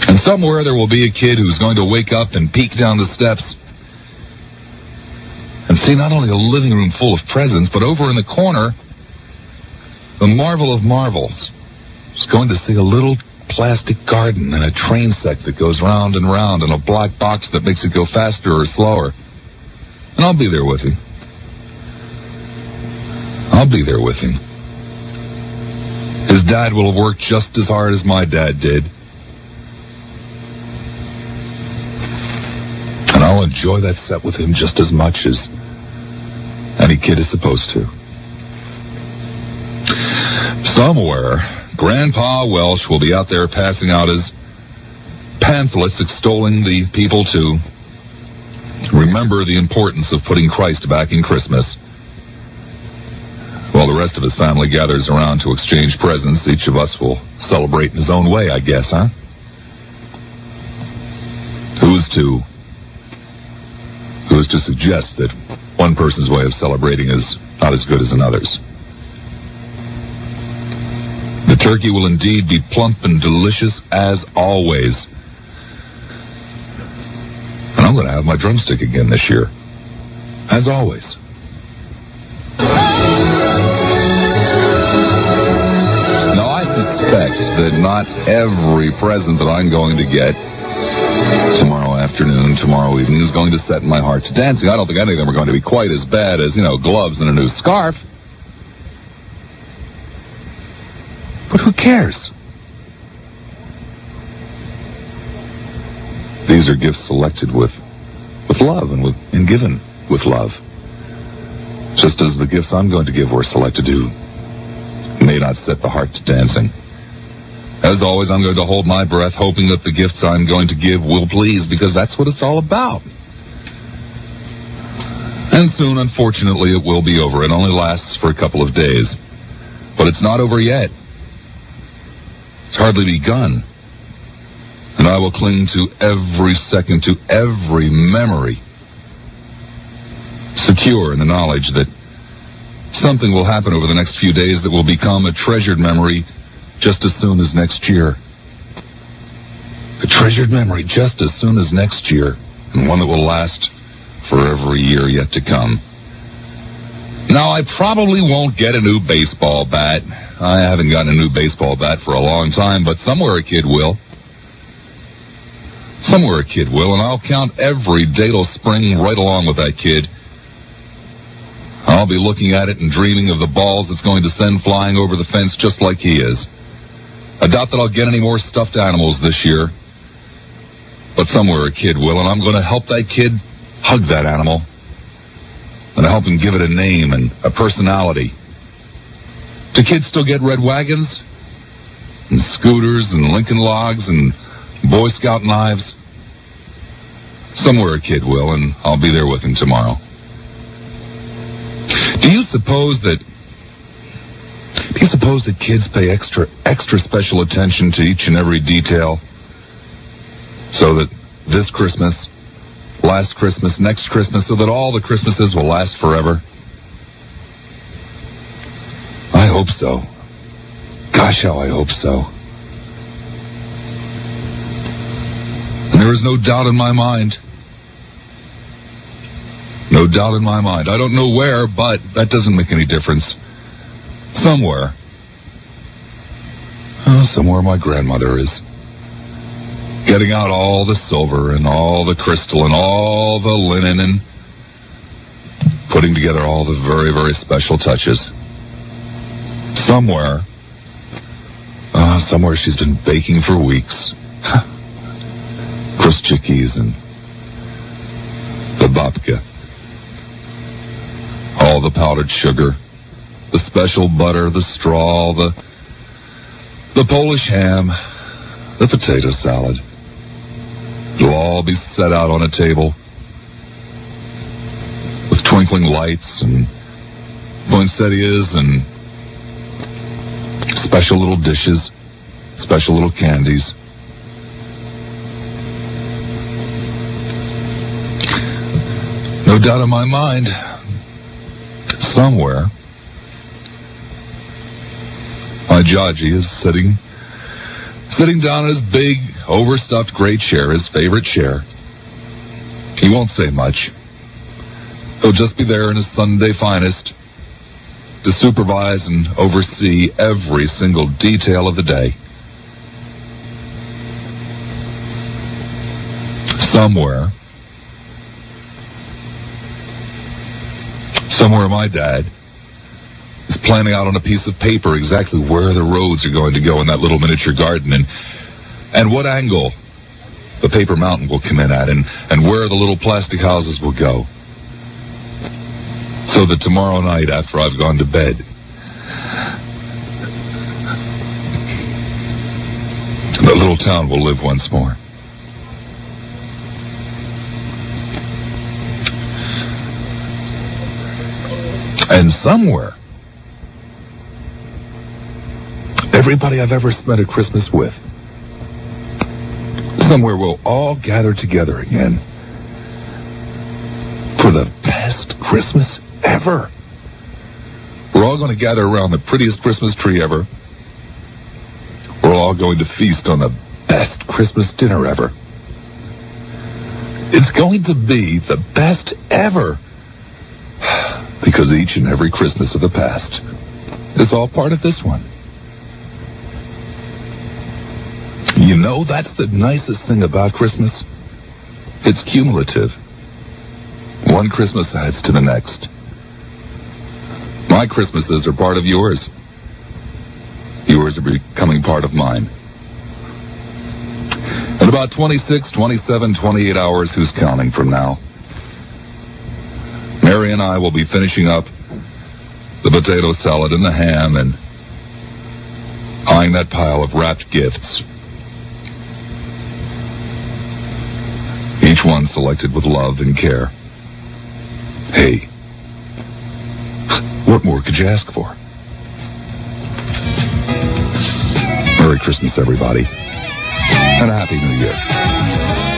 And somewhere there will be a kid who's going to wake up and peek down the steps and see not only a living room full of presents, but over in the corner, the marvel of marvels. He's going to see a little plastic garden and a train set that goes round and round and a black box that makes it go faster or slower. And I'll be there with him. I'll be there with him. His dad will have worked just as hard as my dad did. And I'll enjoy that set with him just as much as any kid is supposed to. Somewhere, Grandpa Welsh will be out there passing out his pamphlets extolling the people to remember the importance of putting Christ back in Christmas. While the rest of his family gathers around to exchange presents, each of us will celebrate in his own way, I guess, huh? Who's to suggest that one person's way of celebrating is not as good as another's? The turkey will indeed be plump and delicious as always. And I'm going to have my drumstick again this year. As always. Now, I suspect that not every present that I'm going to get tomorrow afternoon, tomorrow evening, is going to set my heart to dancing. I don't think any of them are going to be quite as bad as, gloves and a new scarf. But who cares? These are gifts selected with love and given with love. Just as the gifts I'm going to give were selected to may not set the heart to dancing. As always, I'm going to hold my breath, hoping that the gifts I'm going to give will please, because that's what it's all about. And soon, unfortunately, it will be over. It only lasts for a couple of days. But it's not over yet. It's hardly begun. And I will cling to every second, to every memory, secure in the knowledge that something will happen over the next few days that will become a treasured memory just as soon as next year. A treasured memory just as soon as next year, and one that will last for every year yet to come. Now, I probably won't get a new baseball bat. I haven't gotten a new baseball bat for a long time, but somewhere a kid will. Somewhere a kid will, and I'll count every datal spring right along with that kid. I'll be looking at it and dreaming of the balls it's going to send flying over the fence just like he is. I doubt that I'll get any more stuffed animals this year. But somewhere a kid will, and I'm going to help that kid hug that animal. And help him give it a name and a personality. Do kids still get red wagons? And scooters and Lincoln logs and Boy Scout knives? Somewhere a kid will, and I'll be there with him tomorrow. Do you suppose that kids pay extra special attention to each and every detail? So that this Christmas, last Christmas, next Christmas, so that all the Christmases will last forever? I hope so. Gosh, how I hope so. And there is no doubt in my mind. No doubt in my mind. I don't know where, but that doesn't make any difference. Somewhere. Oh, somewhere my grandmother is. Getting out all the silver and all the crystal and all the linen and putting together all the very, very special touches. Somewhere she's been baking for weeks. Krustchikis and the babka. All the powdered sugar, the special butter, the straw, the Polish ham, the potato salad. It'll all be set out on a table with twinkling lights and poinsettias and special little dishes, special little candies. No doubt in my mind, somewhere, my Jaji is sitting down in his big, overstuffed great chair, his favorite chair. He won't say much. He'll just be there in his Sunday finest to supervise and oversee every single detail of the day. Somewhere my dad is planning out on a piece of paper exactly where the roads are going to go in that little miniature garden and what angle the paper mountain will come in at and where the little plastic houses will go. So that tomorrow night after I've gone to bed, the little town will live once more. And somewhere, everybody I've ever spent a Christmas with, somewhere we'll all gather together again for the best Christmas ever. We're all going to gather around the prettiest Christmas tree ever. We're all going to feast on the best Christmas dinner ever. It's going to be the best ever. Because each and every Christmas of the past is all part of this one. You know, that's the nicest thing about Christmas. It's cumulative. One Christmas adds to the next. My Christmases are part of yours. Yours are becoming part of mine. In about 26, 27, 28 hours, who's counting from now? Mary and I will be finishing up the potato salad and the ham and eyeing that pile of wrapped gifts. Each one selected with love and care. Hey, what more could you ask for? Merry Christmas, everybody, and a Happy New Year.